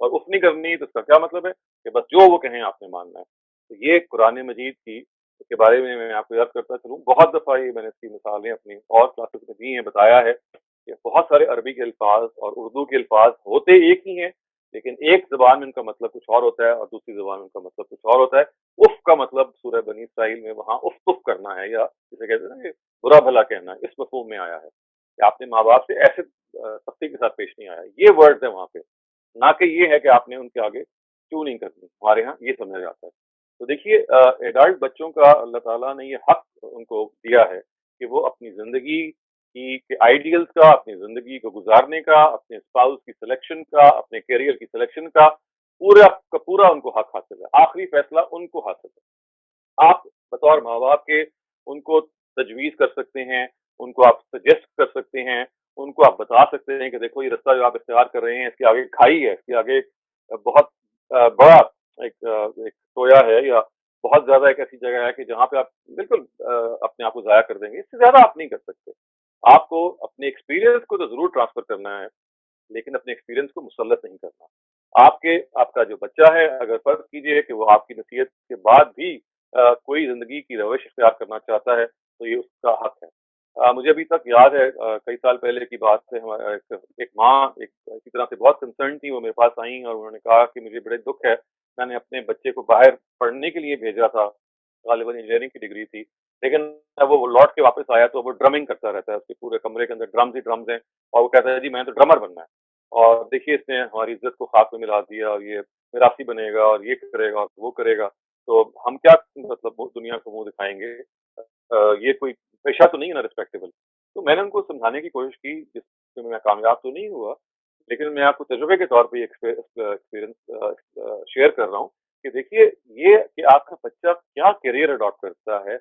Speaker 1: اور اف نہیں کرنی تو اس کا کیا مطلب ہے کہ بس جو وہ کہیں آپ نے ماننا ہے۔ تو یہ قرآن مجید کی کے بارے میں آپ کو یاد کرتا چلوں، بہت دفعہ یہ میں نے اس کی مثالیں اپنی اور کلاسز میں دی ہیں، بتایا ہے کہ بہت سارے عربی کے الفاظ اور اردو کے الفاظ ہوتے ایک ہی ہیں، لیکن ایک زبان میں ان کا مطلب کچھ اور ہوتا ہے اور دوسری زبان میں ان کا مطلب کچھ اور ہوتا ہے۔ اف کا مطلب سورہ بنی اسرائیل میں وہاں اف تف کرنا ہے، یا جسے کہتے ہیں نا کہ برا بھلا کہنا ہے، اس مفہوم میں آیا ہے کہ آپ نے ماں باپ سے ایسے سختی کے ساتھ پیش نہیں آیا، یہ ورڈ ہے وہاں پہ، نہ کہ یہ ہے کہ آپ نے ان کے آگے کیوں نہیں کرنی۔ ہمارے ہاں یہ سمجھا جاتا ہے۔ تو دیکھیے ایڈلٹ بچوں کا اللہ تعالیٰ نے یہ حق ان کو دیا ہے کہ وہ اپنی زندگی کی آئیڈیلز کا، اپنی زندگی کو گزارنے کا، اپنے اسپاؤس کی سلیکشن کا، اپنے کیریئر کی سلیکشن کا پورا ان کو حق حاصل ہے، آخری فیصلہ ان کو حاصل ہے۔ آپ بطور ماں باپ کے ان کو تجویز کر سکتے ہیں، ان کو آپ سجیسٹ کر سکتے ہیں، ان کو آپ بتا سکتے ہیں کہ دیکھو یہ رستہ جو آپ اختیار کر رہے ہیں اس کے آگے کھائی ہے، اس کے آگے بہت بڑا ایک سویا ہے، یا بہت زیادہ ایک ایسی جگہ ہے کہ جہاں پہ آپ بالکل اپنے آپ کو ضائع کر دیں گے، اس سے زیادہ آپ نہیں کر سکتے۔ آپ کو اپنے ایکسپیرینس کو تو ضرور ٹرانسفر کرنا ہے، لیکن اپنے ایکسپیرینس کو مسلط نہیں کرنا۔ آپ کا جو بچہ ہے، اگر فرض کیجئے کہ وہ آپ کی نصیحت کے بعد بھی کوئی زندگی کی روش اختیار کرنا چاہتا ہے تو یہ اس کا حق ہے۔ مجھے ابھی تک یاد ہے کئی سال پہلے کی بات ہے، ایک ماں اسی طرح سے بہت کنسرن تھی، وہ میرے پاس آئیں اور انہوں نے کہا کہ مجھے بڑے دکھ ہے، میں نے اپنے بچے کو باہر پڑھنے کے لیے بھیجا تھا، غالباً انجینئرنگ کی ڈگری تھی، لیکن وہ لوٹ کے واپس آیا تو وہ ڈرمنگ کرتا رہتا ہے، اس کے پورے کمرے کے اندر ڈرمز ہی ڈرمز ہیں، اور وہ کہتا ہے جی میں نے تو ڈرمر بننا ہے، اور دیکھیے اس نے ہماری عزت کو خاک میں ملا دیا، اور یہ میراثی بنے گا اور یہ کرے گا اور وہ کرے گا، تو ہم کیا مطلب دنیا کو منہ دکھائیں گے؟ یہ کوئی پیشہ تو نہیں ہے نا ریسپیکٹیبل۔ تو میں نے ان کو سمجھانے کی کوشش کی، جس میں کامیاب تو نہیں ہوا، لیکن میں آپ کو تجربے کے طور پہ ایکسپیرینس شیئر کر رہا ہوں کہ دیکھیے یہ کہ آپ کا بچہ کیا کیریئر اڈاپٹ کرتا ہے،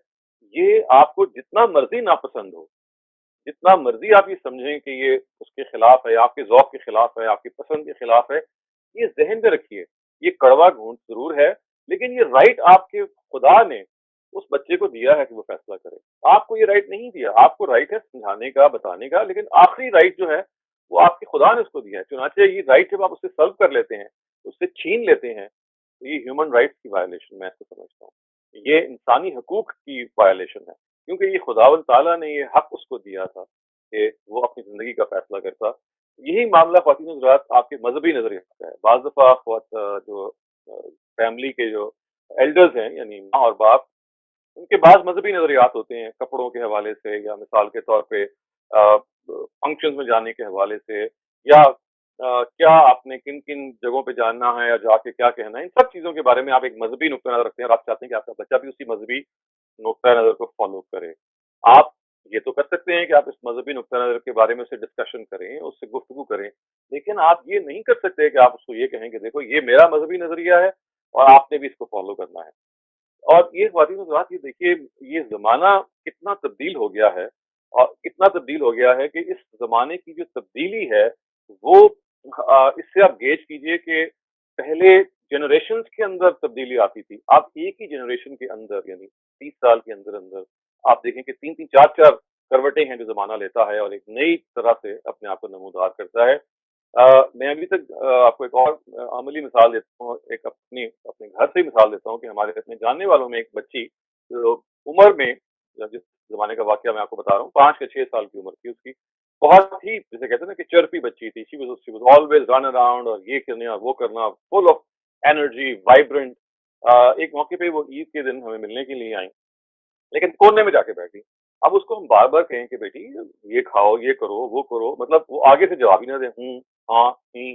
Speaker 1: یہ آپ کو جتنا مرضی ناپسند ہو، جتنا مرضی آپ یہ سمجھیں کہ یہ اس کے خلاف ہے، آپ کے ذوق کے خلاف ہے، آپ کی پسند کے خلاف ہے، یہ ذہن میں رکھیے، یہ کڑوا گھونٹ ضرور ہے، لیکن یہ رائٹ آپ کے خدا نے اس بچے کو دیا ہے کہ وہ فیصلہ کرے۔ آپ کو یہ رائٹ نہیں دیا، آپ کو رائٹ ہے سمجھانے کا، بتانے کا، لیکن آخری رائٹ جو ہے وہ آپ کے خدا نے اس کو دیا ہے۔ چنانچہ یہ رائٹ جب آپ اس سے سلب کر لیتے ہیں، اس سے چھین لیتے ہیں، تو یہ ہیومن رائٹس کی وائلیشن میں اس کو سمجھتا ہوں، یہ انسانی حقوق کی وائلیشن ہے، کیونکہ یہ خداوند تعالیٰ نے یہ حق اس کو دیا تھا کہ وہ اپنی زندگی کا فیصلہ کرتا۔ یہی معاملہ خواتین حضرات آپ کے مذہبی نظریے کا ہے۔ بعض دفعہ جو فیملی کے جو ایلڈرز ہیں، یعنی ماں اور باپ، ان کے بعض مذہبی نظریات ہوتے ہیں کپڑوں کے حوالے سے، یا مثال کے طور پہ فنکشنز میں جانے کے حوالے سے، یا کیا آپ نے کن کن جگہوں پہ جانا ہے یا جا کے کیا کہنا ہے، ان سب چیزوں کے بارے میں آپ ایک مذہبی نقطہ نظر رکھتے ہیں، اور آپ چاہتے ہیں کہ آپ کا بچہ بھی اسی مذہبی نقطہ نظر کو فالو کرے۔ آپ یہ تو کر سکتے ہیں کہ آپ اس مذہبی نقطہ نظر کے بارے میں اس سے ڈسکشن کریں، اس سے گفتگو کریں، لیکن آپ یہ نہیں کر سکتے کہ آپ اس کو یہ کہیں کہ دیکھو یہ میرا مذہبی نظریہ ہے اور آپ نے بھی اس کو فالو کرنا ہے۔ اور یہ خواتین حضرات یہ دیکھیے یہ زمانہ کتنا تبدیل ہو گیا ہے، اور اتنا تبدیل ہو گیا ہے کہ اس زمانے کی جو تبدیلی ہے وہ اس سے آپ گیج کیجئے کہ پہلے جنریشنز کے اندر تبدیلی آتی تھی، آپ ایک ہی جنریشن کے اندر، یعنی 30 سال کے اندر آپ دیکھیں کہ 3 4 کروٹیں ہیں جو زمانہ لیتا ہے اور ایک نئی طرح سے اپنے آپ کو نمودار کرتا ہے۔ میں ابھی تک آپ کو ایک اور عملی مثال دیتا ہوں، ایک اپنے گھر سے ہی مثال دیتا ہوں کہ ہمارے اپنے جاننے والوں میں ایک بچی جو عمر میں، جس زمانے کا واقعہ میں آپ کو بتا رہا ہوں، 5 یا 6 سال کی عمر تھی اس کی، بہت ہی جسے کہتے ہیں نا کہ چرپی بچی تھی، she was always run around، اور یہ کرنا وہ کرنا، فل آف انرجی، وائبرنٹ۔ ایک موقع پہ وہ عید کے دن ہمیں ملنے کے لیے آئیں، لیکن کونے میں جا کے بیٹھی۔ اب اس کو ہم بار بار کہیں کہ بیٹی یہ کھاؤ، یہ کرو، وہ کرو، مطلب وہ آگے سے جواب ہی نہ دیں، ہوں، ہاں، ہی،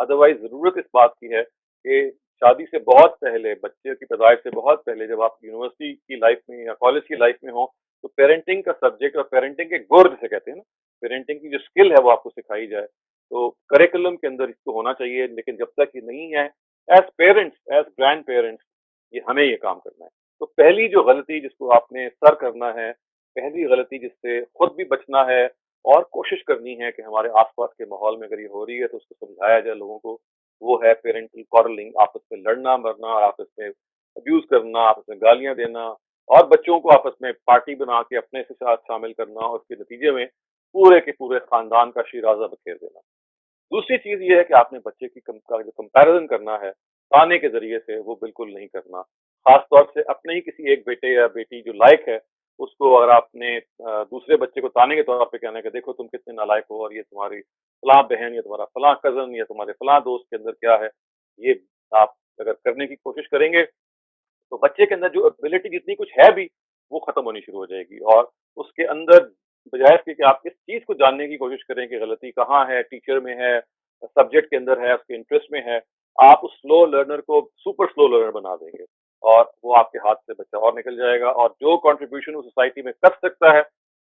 Speaker 1: ادروائز ضرورت اس بات کی ہے کہ شادی سے بہت پہلے، بچے کی پیدائش سے بہت پہلے، جب آپ یونیورسٹی کی لائف میں یا کالج کی لائف میں ہوں، تو پیرنٹنگ کا سبجیکٹ اور پیرنٹنگ کے گور جسے کہتے ہیں نا، پیرنٹنگ کی جو اسکل ہے وہ آپ کو سکھائی جائے. تو کریکولم کے اندر اس کو ہونا چاہیے، لیکن جب تک یہ نہیں ہے، as parents, as grand parents, یہ ہمیں یہ کام کرنا ہے. تو پہلی جو غلطی جس کو آپ نے سر کرنا ہے، پہلی غلطی جس سے خود بھی بچنا ہے اور کوشش کرنی ہے کہ ہمارے آس پاس کے ماحول میں اگر یہ ہو رہی ہے تو اس کو سمجھایا جائے لوگوں کو، وہ ہے پیرنٹل کارلنگ. آپس میں لڑنا مرنا، آپس میں ابیوز کرنا، آپس میں گالیاں دینا، اور بچوں کو آپس میں پارٹی بنا کے اپنے سے ساتھ شامل کرنا، اور اس کے نتیجے میں پورے کے پورے خاندان کا شیرازہ بکھیر دینا. دوسری چیز یہ ہے کہ آپ نے بچے کی جو کمپیرزن کرنا ہے تانے کے ذریعے سے، وہ بالکل نہیں کرنا. خاص طور سے اپنے ہی کسی ایک بیٹے یا بیٹی جو لائق ہے، اس کو اگر آپ نے دوسرے بچے کو تانے کے طور پہ کہنا ہے کہ دیکھو تم کتنے نالائق ہو، اور یہ تمہاری فلاں بہن یا تمہارا فلاں کزن یا تمہارے فلاں دوست کے اندر کیا ہے، یہ آپ اگر کرنے کی کوشش کریں گے تو بچے کے اندر جو ابیلٹی جتنی کچھ ہے بھی، وہ ختم ہونی شروع ہو جائے گی. اور اس کے اندر بجائے اس کے کہ آپ اس چیز کو جاننے کی کوشش کریں کہ غلطی کہاں ہے، ٹیچر میں ہے، سبجیکٹ کے اندر ہے، اس کے انٹرسٹ میں ہے، آپ اس سلو لرنر کو سپر سلو لرنر بنا دیں گے، اور وہ آپ کے ہاتھ سے بچہ اور نکل جائے گا، اور جو کنٹریبیوشن وہ سوسائٹی میں کر سکتا ہے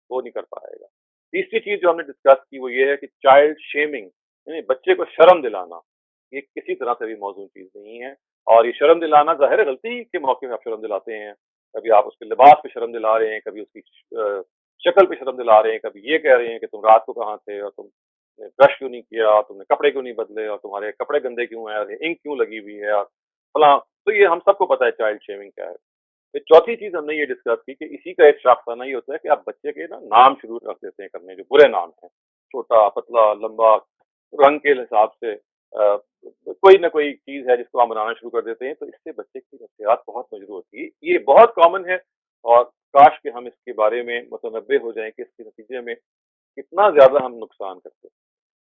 Speaker 1: وہ نہیں کر پائے گا. تیسری چیز جو ہم نے ڈسکس کی وہ یہ ہے کہ چائلڈ شیمنگ، یعنی بچے کو شرم دلانا، یہ کسی طرح سے بھی موزوں چیز نہیں ہے. اور یہ شرم دلانا ظاہر غلطی کے موقع میں آپ شرم دلاتے ہیں، کبھی آپ اس کے لباس پہ شرم دلا رہے ہیں، کبھی اس کی شکل پہ شرم دلا رہے ہیں، کبھی یہ کہہ رہے ہیں کہ تم رات کو کہاں تھے، اور تم نے برش کیوں نہیں کیا، اور تم نے کپڑے کیوں نہیں بدلے، اور تمہارے کپڑے گندے کیوں ہیں، اور انک کیوں لگی ہوئی ہے، اور فلاں. تو یہ ہم سب کو پتا ہے چائلڈ شیمنگ کیا ہے. پھر چوتھی چیز ہم نے یہ ڈسکس کی کہ اسی کا ایک شاخسانہ یہ ہوتا ہے کہ آپ بچے کے نا نام شروع رکھ دیتے ہیں کرنے، جو برے نام ہیں، چھوٹا پتلا لمبا، رنگ کے حساب سے کوئی نہ کوئی چیز ہے جس کو ہم بنانا شروع کر دیتے ہیں. تو اس سے بچے کی نفسیات بہت مجروح ہوتی ہے. یہ بہت کامن ہے، اور کاش کہ ہم اس کے بارے میں متنبع ہو جائیں کہ اس کے نتیجے میں کتنا زیادہ ہم نقصان کرتے ہیں.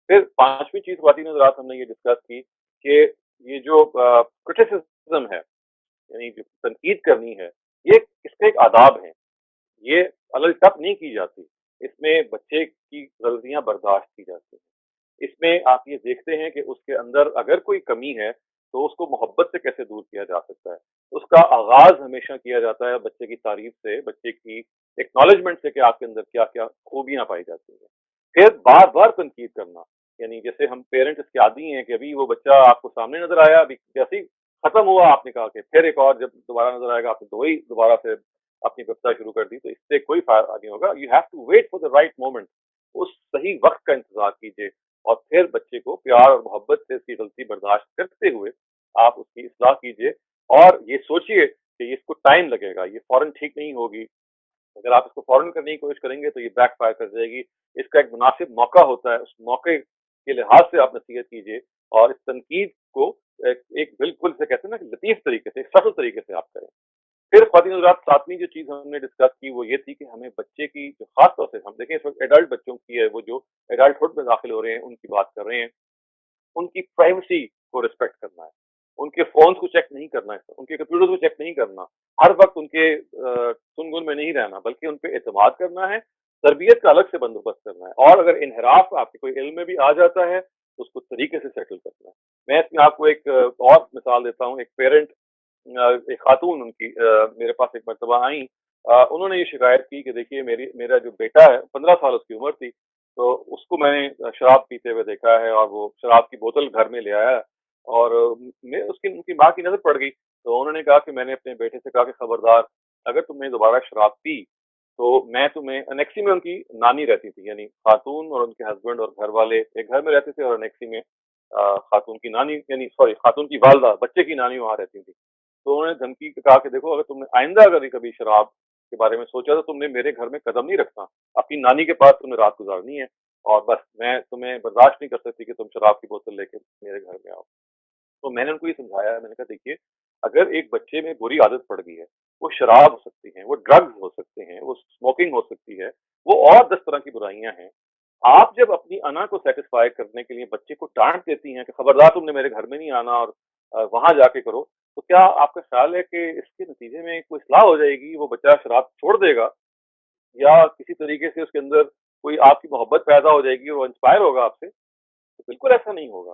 Speaker 1: پھر پانچویں چیز خواتین حضرات ہم نے یہ ڈسکس کی کہ یہ جو کرٹیسزم ہے، یعنی جو تنقید کرنی ہے، یہ اس کا ایک آداب ہے، یہ الٹپ نہیں کی جاتی. اس میں بچے کی غلطیاں برداشت کی جاتی ہیں. اس میں آپ یہ دیکھتے ہیں کہ اس کے اندر اگر کوئی کمی ہے تو اس کو محبت سے کیسے دور کیا جا سکتا ہے. اس کا آغاز ہمیشہ کیا جاتا ہے بچے کی تعریف سے، بچے کی ایکنالجمنٹ سے کہ آپ کے اندر کیا کیا خوبیاں پائی جاتی ہیں. پھر بار بار تنقید کرنا، یعنی جیسے ہم پیرنٹ اس کے عادی ہیں کہ ابھی وہ بچہ آپ کو سامنے نظر آیا، ابھی جیسے ہی ختم ہوا آپ نے کہا کہ پھر ایک اور جب دوبارہ نظر آئے گا آپ نے تو وہی دوبارہ سے اپنی گفتگو شروع کر دی. تو اس سے کوئی فائدہ نہیں ہوگا. You have to wait for the right moment. اس صحیح وقت کا انتظار کیجیے، اور پھر بچے کو پیار اور محبت سے اس کی غلطی برداشت کرتے ہوئے آپ اس کی اصلاح کیجیے. اور یہ سوچئے کہ اس کو ٹائم لگے گا، یہ فوراً ٹھیک نہیں ہوگی. اگر آپ اس کو فوراً کرنے کی کوشش کریں گے تو یہ بیک فائر کر جائے گی. اس کا ایک مناسب موقع ہوتا ہے، اس موقع کے لحاظ سے آپ نصیحت کیجیے، اور اس تنقید کو ایک بالکل سے کہتے ہیں نا کہ لطیف طریقے سے، سخت طریقے سے آپ کریں. پھر خواتین حضرات ساتویں جو چیز ہم نے ڈسکس کی وہ یہ تھی کہ ہمیں بچے کی جو خاص طور سے ہم دیکھیں اس وقت ایڈلٹ بچوں کی ہے، وہ جو ایڈلٹ ہوڈ میں داخل ہو رہے ہیں ان کی بات کر رہے ہیں، ان کی پرائیویسی کو رسپیکٹ کرنا ہے. ان کے فونز کو چیک نہیں کرنا ہے، ان کے کمپیوٹر کو چیک نہیں کرنا، ہر وقت ان کے سنگن میں نہیں رہنا، بلکہ ان پہ اعتماد کرنا ہے، تربیت کا الگ سے بندوبست کرنا ہے. اور اگر انحراف آپ کے کوئی علم میں بھی آ جاتا ہے تو اس کو طریقے سے سیٹل کرنا ہے. میں اس میں آپ کو ایک اور مثال دیتا ہوں. ایک پیرنٹ، ایک خاتون ان کی میرے پاس ایک مرتبہ آئیں. انہوں نے یہ شکایت کی کہ دیکھیے میرا جو بیٹا ہے 15 سال اس کی عمر تھی، تو اس کو میں نے شراب پیتے ہوئے دیکھا ہے، اور وہ شراب کی بوتل گھر میں لے آیا، اور ان کی ماں کی نظر پڑ گئی. تو انہوں نے کہا کہ میں نے اپنے بیٹے سے کہا کہ خبردار، اگر تم نے دوبارہ شراب پی تو میں تمہیں انیکسی میں، ان کی نانی رہتی تھی، یعنی خاتون اور ان کے ہسبینڈ اور گھر والے ایک گھر میں رہتے تھے، اور انیکسی میں خاتون کی نانی، یعنی سوری خاتون کی والدہ بچے کی نانی وہاں رہتی تھی. تو انہوں نے دھمکی کہا کہ دیکھو اگر تم نے آئندہ کبھی شراب کے بارے میں سوچا تو تم نے میرے گھر میں قدم نہیں رکھنا، اپنی نانی کے پاس تمہیں رات گزارنی ہے، اور بس میں تمہیں برداشت نہیں کر سکتی کہ تم شراب کی بوتل لے کے میرے گھر میں آؤ. تو میں نے ان کو یہ سمجھایا، میں نے کہا دیکھیے اگر ایک بچے میں بری عادت پڑ گئی ہے، وہ شراب ہو سکتی ہیں، وہ ڈرگز ہو سکتے ہیں، وہ اسموکنگ ہو سکتی ہے، وہ اور 10 طرح کی برائیاں ہیں. آپ جب اپنی انا کو سیٹسفائی کرنے کے لیے بچے کو ڈانٹ دیتی ہیں کہ خبردار تم نے میرے گھر میں نہیں آنا، اور وہاں جا کے کرو، تو کیا آپ کا خیال ہے کہ اس کے نتیجے میں کوئی اصلاح ہو جائے گی؟ وہ بچہ شراب چھوڑ دے گا، یا کسی طریقے سے اس کے اندر کوئی آپ کی محبت پیدا ہو جائے گی اور وہ انسپائر ہوگا آپ سے؟ تو بالکل ایسا نہیں ہوگا.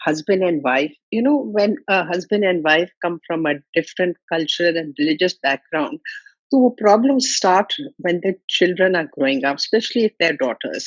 Speaker 3: husband and wife, you know, when a husband and wife come from a different cultural and religious background, so problems start when the children are growing up, especially if they're daughters.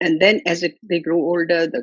Speaker 3: and then as they grow older, the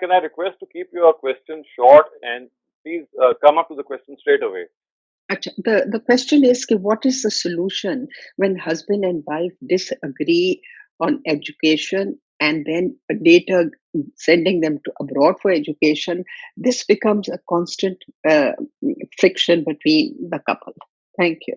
Speaker 1: can I request to keep your question short, and please come up to the question straight away.
Speaker 3: The question is what is the solution when husband and wife disagree on education and then later sending them to abroad for education? This becomes a constant friction between the couple. Thank you.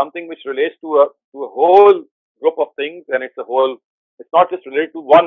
Speaker 1: something which relates to a whole group of things, and it's not just related to one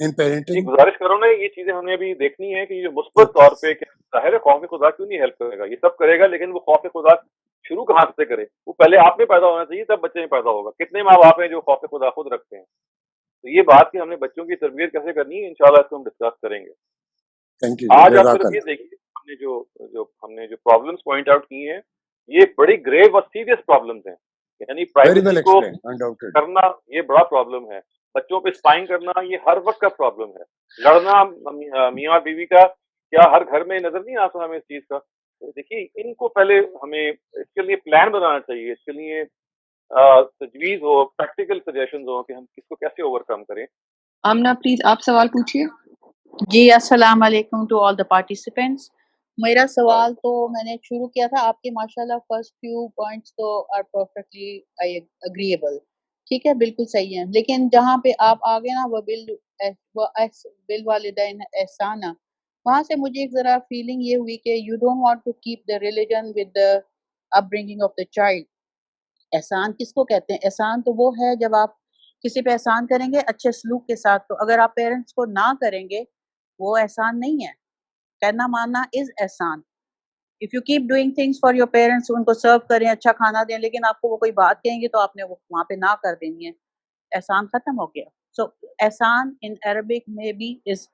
Speaker 4: in
Speaker 1: یہ
Speaker 4: parenting?
Speaker 1: گزارش کرو نا، یہ چیزیں ہمیں ابھی دیکھنی ہے کہ یہ مثبت طور پہ کیا ظاہر ہے خوف خدا کیوں نہیں ہیلپ کرے گا، یہ سب کرے گا، لیکن وہ خوف خدا شروع کہاں سے کرے؟ وہ پہلے آپ میں پیدا ہونا چاہیے، تب بچے میں پیدا ہوگا. کتنے ماں باپ ہیں جو خوف خدا خود رکھتے ہیں؟ تو یہ بات کہ ہم نے بچوں کی تربیت کیسے کرنی ہے، انشاءاللہ اس کو ہم ڈسکس کریں گے.
Speaker 4: Thank you.
Speaker 1: آج آپ صرف
Speaker 4: Jazakallah.
Speaker 1: یہ دیکھیے ہم نے جو پرابلمس پوائنٹ آؤٹ کی ہیں، یہ بڑی گریو اور سیریس پرابلمس ہیں. یعنی
Speaker 4: Very
Speaker 1: پرائیویسی
Speaker 4: well
Speaker 1: کو
Speaker 4: explained, undoubted.
Speaker 1: کرنا یہ بڑا پرابلم ہے. بچوں پہ اسپائنگ کرنا یہ ہر وقت کا پرابلم ہے. لڑنا میاں بیوی کا کیا ہر گھر میں نظر نہیں آتا ہمیں اس چیز کا؟ دیکھیے ان کو پہلے ہمیں اس کے لیے پلان بنانا چاہیے، اس کے لیے تجویز ہو، پریکٹیکل سجیشنز ہو کہ ہم کس کو کیسے اوور کم کریں.
Speaker 5: آمنہ پلیز آپ سوال پوچھیے.
Speaker 6: جی السلام علیکم ٹو آل دا پارٹیسپینٹس. میرا سوال تو میں نے شروع کیا تھا، آپ کے ماشاءاللہ فرسٹ فیو پوائنٹس تو آر پرفیکٹلی اگریبل، ٹھیک ہے، بالکل صحیح ہے، لیکن جہاں پہ آپ آگے نا وہ بالوالدین احسانہ، وہاں سے مجھے ایک ذرا فیلنگ یہ ہوئی کہ you don't want to keep the religion with the upbringing of the child. احسان کس کو کہتے ہیں؟ احسان تو وہ ہے جب آپ کسی پہ احسان کریں گے اچھے سلوک کے ساتھ، تو اگر آپ پیرنٹس کو نہ کریں گے وہ احسان نہیں ہے. کرنا ماننا از احسان. If you keep doing things for your parents, ان کو سرو کریں، اچھا کھانا دیں، لیکن آپ کو وہ کوئی بات کہیں گے تو آپ نے وہاں پہ نہ کر دینی ہے، احسان ختم ہو گیا. سو احسان ان عربک میں بھی از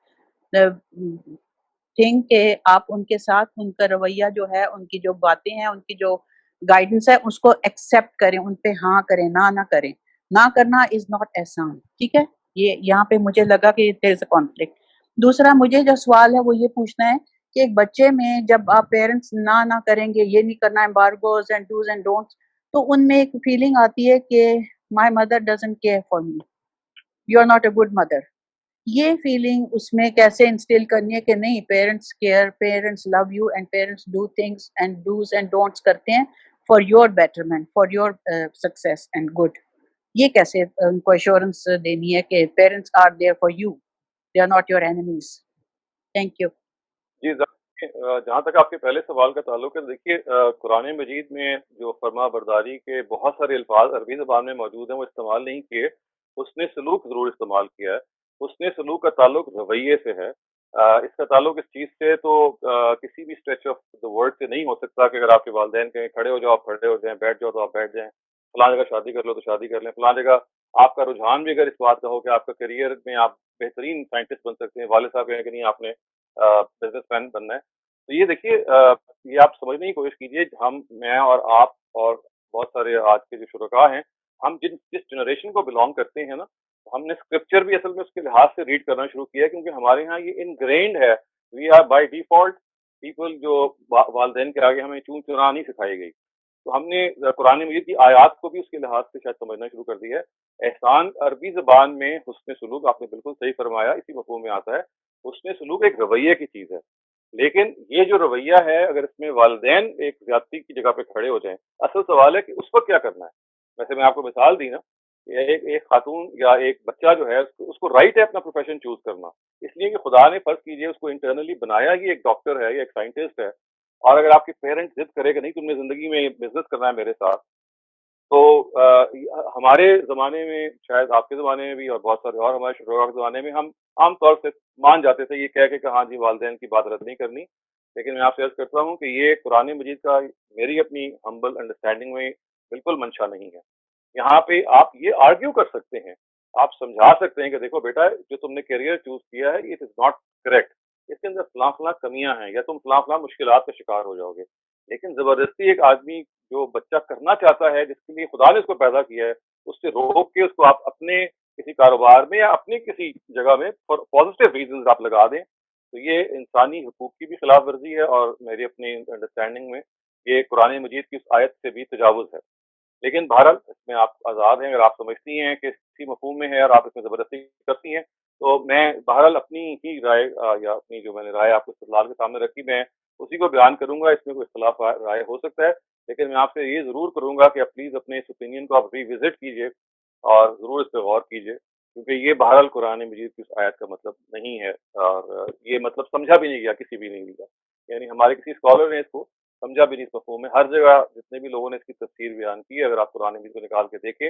Speaker 6: تھنگ کہ آپ ان کے ساتھ ان کا رویہ جو ہے، ان کی جو باتیں ہیں، ان کی جو گائیڈنس ہے، اس کو ایکسیپٹ کریں، ان پہ ہاں کریں، نہ کریں. نہ کرنا از ناٹ احسان، ٹھیک ہے. یہ یہاں پہ مجھے لگا کہ دیر از اے کانفلکٹ. دوسرا مجھے جو سوال ہے وہ یہ پوچھنا ہے کہ ایک بچے میں جب آپ پیرنٹس نہ کریں گے، یہ نہیں کرنا، embargoes and dos and don'ts, تو ان میں ایک فیلنگ آتی ہے کہ my mother doesn't care for me, you are not a good mother. یہ فیلنگ اس میں کیسے انسٹل کرنی ہے کہ نہیں، parents care, parents love you and parents do things and dos and don'ts کرتے ہیں for your betterment, for your success and good. یہ کیسے ان کو ایشورنس دینی ہے کہ parents are there for you, they are not your enemies. Thank you.
Speaker 1: جی جہاں تک آپ کے پہلے سوال کا تعلق ہے، دیکھیے قرآن مجید میں جو فرما برداری کے بہت سارے الفاظ عربی زبان میں موجود ہیں وہ استعمال نہیں کیے. اس نے سلوک ضرور استعمال کیا ہے. اس نے سلوک کا تعلق رویے سے ہے. اس کا تعلق اس چیز سے تو کسی بھی اسٹریچ آف دا ورڈ سے نہیں ہو سکتا کہ اگر آپ کے والدین کہیں کھڑے ہو جاؤ آپ کھڑے ہو جائیں، بیٹھ جاؤ تو آپ بیٹھ جائیں، فلاں جگہ شادی کر لو تو شادی کر لیں، فلاں جگہ آپ کا رجحان بھی اگر اس بات کا ہو کہ آپ کا کیریئر میں آپ بہترین سائنٹسٹ بن سکتے ہیں، والد صاحب کہیں کہ نہیں آپ نے بزنس مین بننا ہے. تو یہ دیکھیے یہ آپ سمجھنے کی کوشش کیجیے، میں اور آپ اور بہت سارے آج کے جو شرکاء ہیں، ہم جس جنریشن کو بلانگ کرتے ہیں نا، ہم نے اسکرپچر بھی اصل میں اس کے لحاظ سے ریڈ کرنا شروع کیا، کیونکہ ہمارے ہاں یہ انگرینڈ ہے. We are by default people جو والدین کے آگے ہمیں چون چنا نہیں سکھائی گئی. تو ہم نے قرآن مجید کی آیات کو بھی اس کے لحاظ سے شاید سمجھنا شروع کر دیا ہے. احسان عربی زبان میں حسن سلوک، آپ نے بالکل صحیح فرمایا، اسی مفہوم میں آتا ہے. حسن سلوک ایک رویے کی چیز ہے، لیکن یہ جو رویہ ہے اگر اس میں والدین ایک زیادتی کی جگہ پہ کھڑے ہو جائیں، اصل سوال ہے کہ اس وقت کیا کرنا ہے. ویسے میں آپ کو مثال دی نا، ایک خاتون یا ایک بچہ جو ہے اس کو رائٹ ہے اپنا پروفیشن چوز کرنا، اس لیے کہ خدا نے فرض کیجئے اس کو انٹرنلی بنایا ہی ایک ڈاکٹر ہے یا ایک سائنٹسٹ ہے. اور اگر آپ کے پیرنٹس ضد کرے کہ نہیں تم نے زندگی میں بزنس کرنا ہے میرے ساتھ، تو ہمارے زمانے میں، شاید آپ کے زمانے میں بھی اور بہت سارے اور ہمارے شروع کے زمانے میں، ہم عام طور سے مان جاتے تھے یہ کہہ کے کہ ہاں جی والدین کی بات رد نہیں کرنی. لیکن میں آپ سے عرض کرتا ہوں کہ یہ قرآن مجید کا میری اپنی ہمبل انڈرسٹینڈنگ میں بالکل منشا نہیں ہے. یہاں پہ آپ یہ آرگیو کر سکتے ہیں، آپ سمجھا سکتے ہیں کہ دیکھو بیٹا جو تم نے کیریئر چوز کیا ہے اٹ از ناٹ کریکٹ، اس کے اندر فلاں فلاں کمیاں ہیں، یا تم فلاں فلاں مشکلات کا شکار ہو جاؤ گے. لیکن زبردستی ایک آدمی جو بچہ کرنا چاہتا ہے، جس کے لیے خدا نے اس کو پیدا کیا ہے، اس سے روک کے اس کو آپ اپنے کسی کاروبار میں یا اپنی کسی جگہ میں فار پازیٹیو ریزنز آپ لگا دیں، تو یہ انسانی حقوق کی بھی خلاف ورزی ہے، اور میری اپنی انڈرسٹینڈنگ میں یہ قرآن مجید کی اس آیت سے بھی تجاوز ہے. لیکن بہرحال اس میں آپ آزاد ہیں، اگر آپ سمجھتی ہیں کہ اسی مفہوم میں ہے اور آپ اس میں زبردستی کرتی ہیں، تو میں بہرحال اپنی ہی رائے یا اپنی جو میں نے رائے آپ کو استدلال کے سامنے رکھی میں اسی کو بیان کروں گا. اس میں کوئی اختلاف رائے ہو سکتا ہے، لیکن میں آپ سے یہ ضرور کروں گا کہ آپ پلیز اپنے اس اوپینین کو آپ ری وزٹ کیجیے اور ضرور اس پہ غور کیجیے، کیونکہ یہ بہرحال قرآن مجید کی اس آیت کا مطلب نہیں ہے، اور یہ مطلب سمجھا بھی نہیں گیا کسی بھی نہیں گیا. یعنی ہمارے کسی اسکالر نے اس کو سمجھا بھی نہیں اس مفہوم میں. ہر جگہ جتنے بھی لوگوں نے اس کی تفسیر بیان کی، اگر آپ قرآن مجید کو نکال کے دیکھیں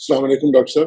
Speaker 7: Assalamu alaikum, Dr. Sir.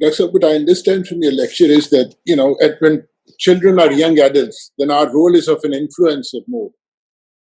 Speaker 7: Dr. Sir, what I understand from your lecture is that, when children are young adults, then our role is of an influencer more.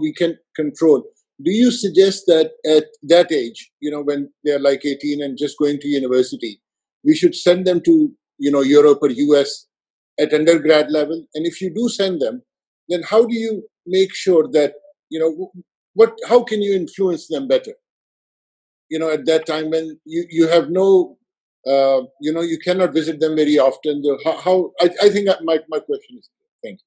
Speaker 7: we can control. Do you suggest that at that age, when they're like 18 and just going to university, we should send them to, Europe or US at undergrad level? And if you do send them, then how do you make sure that, how can you influence them better? At that time when you have no, you cannot visit them very often. I think that my question is clear. Thank you.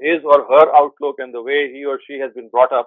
Speaker 1: his or her outlook and the way he or she has been brought up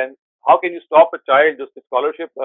Speaker 1: and how can you stop a child just scholarship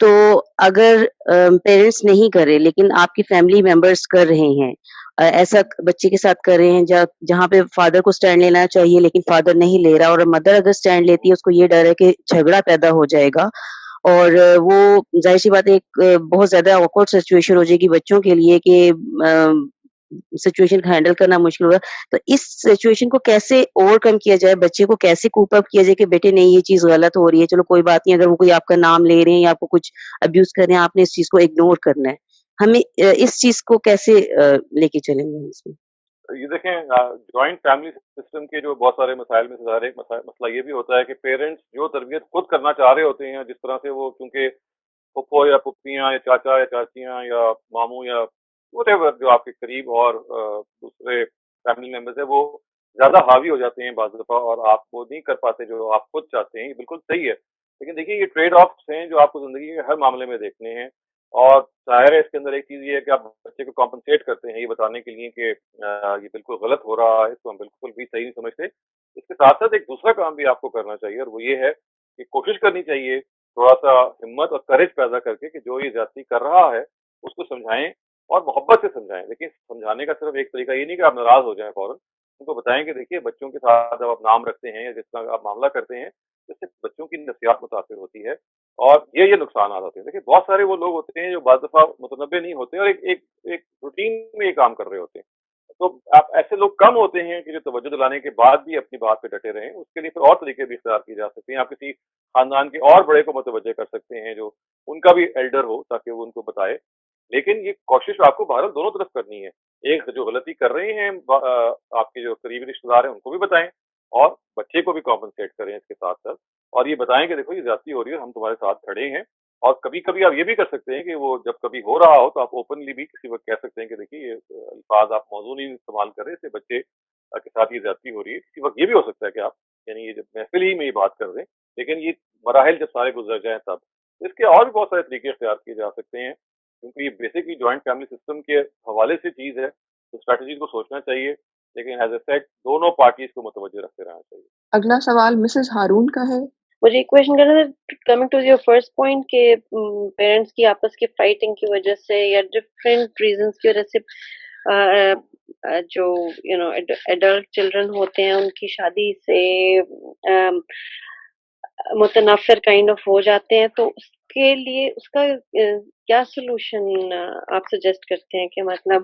Speaker 8: تو اگر parents نہیں کر رہے لیکن آپ کی family members کر رہے ہیں، ایسا بچے کے ساتھ کر رہے ہیں جہاں پہ فادر کو سٹینڈ لینا چاہیے لیکن فادر نہیں لے رہا، اور مدر اگر سٹینڈ لیتی ہے اس کو یہ ڈر ہے کہ جھگڑا پیدا ہو جائے گا، اور وہ ظاہر سی بات ہے ایک بہت زیادہ آکورڈ سچویشن ہو جائے گی بچوں کے لیے کہ سچویشن کو ہینڈل کرنا مشکل ہوگا. تو اس سچویشن کو کیسے اوور کم کیا جائے، بچے کو کیسے کوپ اپ کیا جائے کہ بیٹے نہیں یہ چیز غلط ہو رہی ہے، چلو کوئی بات نہیں، اگر وہ کوئی آپ کا نام لے رہے ہیں یا آپ کو کچھ ابیوز کر رہے ہیں آپ نے اس چیز کو اگنور کرنا ہے. ہمیں اس چیز کو کیسے لے کے چلیں گے اس میں؟
Speaker 1: یہ دیکھیں جوائنٹ فیملی سسٹم کے جو بہت سارے مسائل میں سے ظاہر ایک مسئلہ یہ بھی ہوتا ہے کہ پیرنٹس جو تربیت خود کرنا چاہ رہے ہوتے ہیں، جس طرح سے وہ کیونکہ پھپھو یا پھپھیاں یا چاچا یا چاچیاں یا ماموں یا وٹ ایور جو آپ کے قریب اور دوسرے فیملی ممبرز ہیں وہ زیادہ حاوی ہو جاتے ہیں بعض دفعہ اور آپ کو نہیں کر پاتے جو آپ خود چاہتے ہیں. یہ بالکل صحیح ہے، لیکن دیکھیے یہ ٹریڈ آفس ہیں جو آپ کو زندگی کے ہر معاملے میں دیکھنے ہیں. اور ظاہر ہے اس کے اندر ایک چیز یہ ہے کہ آپ بچے کو کمپنسیٹ کرتے ہیں یہ بتانے کے لیے کہ یہ بالکل غلط ہو رہا ہے، اس کو ہم بالکل بھی صحیح نہیں سمجھتے. اس کے ساتھ ساتھ ایک دوسرا کام بھی آپ کو کرنا چاہیے اور وہ یہ ہے کہ کوشش کرنی چاہیے تھوڑا سا ہمت اور کریج پیدا کر کے کہ جو یہ زیادتی کر رہا ہے اس کو سمجھائیں اور محبت سے سمجھائیں. دیکھیں سمجھانے کا صرف ایک طریقہ یہ نہیں کہ آپ ناراض ہو جائیں فوراً، ان کو بتائیں کہ دیکھیے بچوں کے ساتھ جب آپ نام رکھتے ہیں یا جس طرح آپ معاملہ کرتے ہیں اس سے بچوں کی نفسیات متاثر ہوتی ہے اور یہ نقصانات ہوتے ہیں. دیکھیں بہت سارے وہ لوگ ہوتے ہیں جو بعض دفعہ متنبع نہیں ہوتے اور ایک روٹین میں یہ کام کر رہے ہوتے ہیں. تو آپ ایسے لوگ کم ہوتے ہیں کہ جو توجہ دلانے کے بعد بھی اپنی بات پہ ڈٹے رہیں. اس کے لیے پھر اور طریقے بھی اختیار کیے جا سکتے ہیں. آپ کسی خاندان کے اور بڑے کو متوجہ کر سکتے ہیں جو ان کا بھی ایلڈر ہو تاکہ وہ ان کو بتائے. لیکن یہ کوشش آپ کو بہرحال دونوں طرف کرنی ہے. ایک جو غلطی کر رہے ہیں آپ کے جو قریبی رشتے دار ہیں ان کو بھی بتائیں اور بچے کو بھی کمپنسیٹ کریں اس کے ساتھ ساتھ اور یہ بتائیں کہ دیکھو یہ زیادتی ہو رہی ہے، ہم تمہارے ساتھ کھڑے ہیں. اور کبھی کبھی آپ یہ بھی کر سکتے ہیں کہ وہ جب کبھی ہو رہا ہو تو آپ اوپنلی بھی کسی وقت کہہ سکتے ہیں کہ دیکھیے یہ الفاظ آپ موضوع نہیں استعمال کریں، اس سے بچے کے ساتھ یہ زیادتی ہو رہی ہے. کسی وقت یہ بھی ہو سکتا ہے کہ آپ یعنی یہ جب محفل ہی میں یہ بات کر دیں، لیکن یہ مراحل جب سارے گزر جائیں تب. اس کے اور بھی بہت سارے طریقے اختیار کیے جا سکتے ہیں کیونکہ یہ بیسکلی جوائنٹ فیملی سسٹم کے حوالے سے چیز ہے تو اسٹریٹجیز کو سوچنا چاہیے، لیکن ایز اے سیٹ دونوں پارٹیز کو متوجہ رکھتے رہنا چاہیے.
Speaker 5: اگلا سوال مسز ہارون کا ہے.
Speaker 9: مجھے ایک کوشچن کرنا تھا coming to your first point کہ پیرنٹس کی آپس کی فائٹنگ کی وجہ سے یا ڈفرینٹ ریزنس کی وجہ سے جو ایڈلٹ چلڈرن ہوتے ہیں ان کی شادی سے متنفر کائنڈ آف ہو جاتے ہیں، تو اس کے لیے اس کا کیا سولوشن آپ سجیسٹ کرتے ہیں کہ مطلب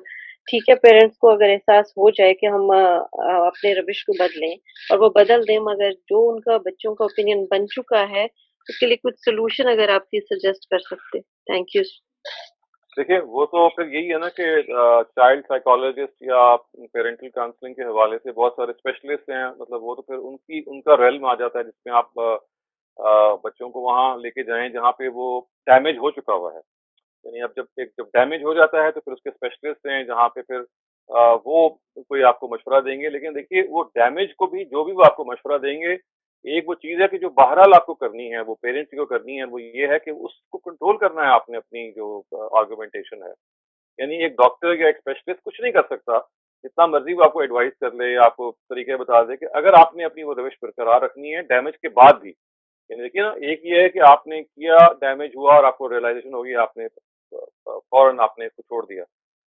Speaker 9: ٹھیک ہے پیرنٹس کو اگر احساس ہو جائے کہ ہم اپنے روش کو بدلیں اور وہ بدل دیں، مگر جو ان کا بچوں کا اوپینین بن چکا ہے اس کے لیے کچھ سولوشن اگر آپ کی سجیسٹ کر سکتے. Thank you.
Speaker 1: دیکھیں وہ تو پھر یہی ہے نا کہ چائلڈ سائیکالوجسٹ یا پیرنٹل کاؤنسلنگ کے حوالے سے بہت سارے اسپیشلسٹ ہیں، مطلب وہ تو پھر ان کا ریلم آ جاتا ہے جس میں آپ بچوں کو وہاں لے کے جائیں جہاں پہ وہ ڈیمیج ہو چکا ہوا ہے. یعنی اب جب ڈیمیج ہو جاتا ہے تو پھر اس کے اسپیشلسٹ ہیں جہاں پہ پھر وہ کوئی آپ کو مشورہ دیں گے. لیکن دیکھیے وہ ڈیمیج کو بھی جو بھی وہ آپ کو مشورہ دیں گے، ایک وہ چیز ہے کہ جو بہرحال آپ کو کرنی ہے وہ پیرنٹس کو کرنی ہے، وہ یہ ہے کہ اس کو کنٹرول کرنا ہے آپ نے اپنی جو آرگومنٹیشن ہے. یعنی ایک ڈاکٹر یا ایک اسپیشلسٹ کچھ نہیں کر سکتا جتنا مرضی وہ آپ کو ایڈوائز کر لے، آپ کو طریقے بتا دے، کہ اگر آپ نے اپنی وہ روش برقرار رکھنی ہے ڈیمیج کے بعد بھی. یعنی دیکھیے نا ایک یہ ہے کہ آپ نے کیا ڈیمیج ہوا اور آپ کو ریئلائزیشن ہوگی، آپ نے فوراً آپ نے اس کو چھوڑ دیا.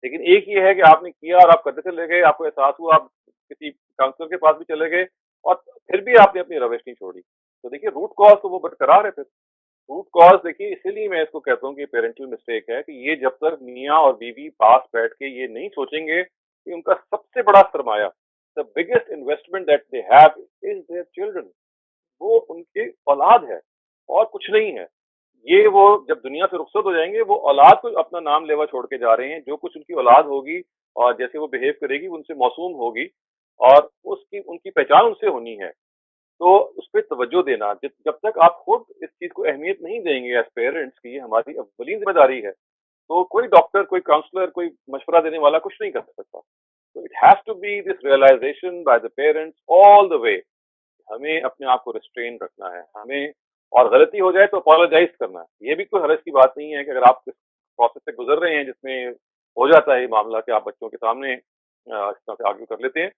Speaker 1: لیکن ایک یہ ہے کہ آپ نے کیا اور آپ کرتے چلے گئے، آپ کو احساس ہوا، آپ کسی کاؤنسلر کے پاس بھی چلے گئے اور پھر بھی آپ نے اپنی روش نہیں چھوڑی. تو دیکھیے روٹ کاز تو وہ برقرار ہے. پھر روٹ کاز دیکھیے اسی لیے میں اس کو کہتا ہوں کہ پیرنٹل مسٹیک ہے کہ یہ جب تک میاں اور بیوی پاس بیٹھ کے یہ نہیں سوچیں گے کہ ان کا سب سے بڑا سرمایہ the biggest investment that they have is their children، وہ ان کی اولاد ہے اور کچھ نہیں ہے. یہ وہ جب دنیا سے رخصت ہو جائیں گے وہ اولاد کو اپنا نام لیوا چھوڑ کے جا رہے ہیں. جو کچھ ان کی اولاد ہوگی اور جیسے وہ بہیو کرے گی ان سے موسوم ہوگی اور ان کی پہچان ان سے ہونی ہے. تو اس پہ توجہ دینا، جب تک آپ خود اس چیز کو اہمیت نہیں دیں گے ایز پیرنٹس کی یہ ہماری اولین ذمہ داری ہے، تو کوئی ڈاکٹر، کوئی کاؤنسلر، کوئی مشورہ دینے والا کچھ نہیں کر سکتا. تو it has to be this realisation by the parents all the way. ہمیں اپنے آپ کو ریسٹرین رکھنا ہے، ہمیں اور غلطی ہو جائے تو اپالوجائز کرنا ہے. یہ بھی کوئی حرج کی بات نہیں ہے کہ اگر آپ اس پروسیس سے گزر رہے ہیں جس میں ہو جاتا ہے یہ معاملہ کہ آپ بچوں کے سامنے اس طرح سے آرگیو کر لیتے ہیں،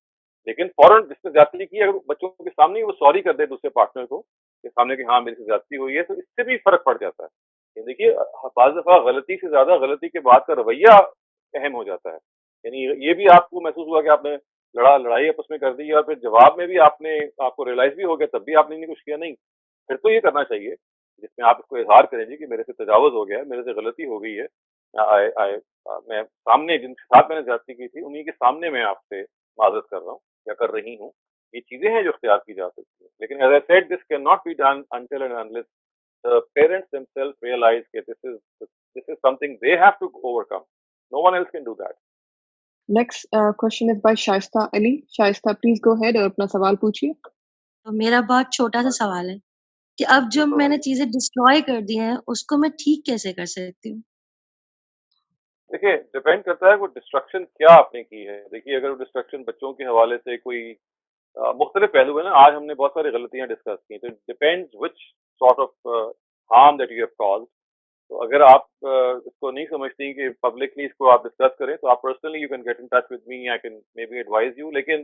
Speaker 1: لیکن فوراً جس نے زیادتی کی اگر بچوں کے سامنے وہ سوری کر دے دوسرے پارٹنر کو کے سامنے کہ ہاں میری سے زیادتی ہوئی ہے، تو اس سے بھی فرق پڑ جاتا ہے. دیکھیے بعض دفعہ غلطی سے زیادہ غلطی کے بعد کا رویہ اہم ہو جاتا ہے. یعنی یہ بھی آپ کو محسوس ہوا کہ آپ نے لڑائی آپس میں کر دی اور پھر جواب میں بھی آپ کو ریئلائز بھی ہو گیا, تب بھی آپ نے کچھ کیا نہیں. پھر تو یہ کرنا چاہیے جس میں آپ اس کو اظہار کریں جی کہ میرے سے تجاوز ہو گیا ہے, میرے سے غلطی ہو گئی ہے, میں سامنے جن کے ساتھ میں نے زیادتی کی تھی انہیں کے سامنے میں آپ سے معذرت کر رہا ہوں یا کر رہی ہوں. یہ چیزیں ہیں جو اختیار کی جا سکتی ہیں, لیکن as I said this can not be done until and unless the parents themselves realize that this is something they have to overcome. No one else can do that.
Speaker 5: Next question is by Shaista Ali. Shaista, please go ahead اور اپنا سوال پوچھیے.
Speaker 10: میرا بہت چھوٹا سا سوال ہے کہ اب جو میں نے چیزیں ڈسٹروائے کر دی ہیں اس کو میں ٹھیک کیسے کر سکتی ہوں؟
Speaker 1: دیکھیے ڈپینڈ کرتا ہے وہ ڈسٹرکشن کیا آپ نے کی ہے. دیکھیے اگر وہ ڈسٹرکشن بچوں کے حوالے سے کوئی مختلف پہلو ہے نا, آج ہم نے بہت ساری غلطیاں ڈسکس کی, تو depends which sort of harm that you have caused. تو اگر آپ اس کو نہیں سمجھتی کہ پبلکلی اس کو آپ ڈسکس کریں تو آپ personally you can get in touch with me, I can maybe advise you. لیکن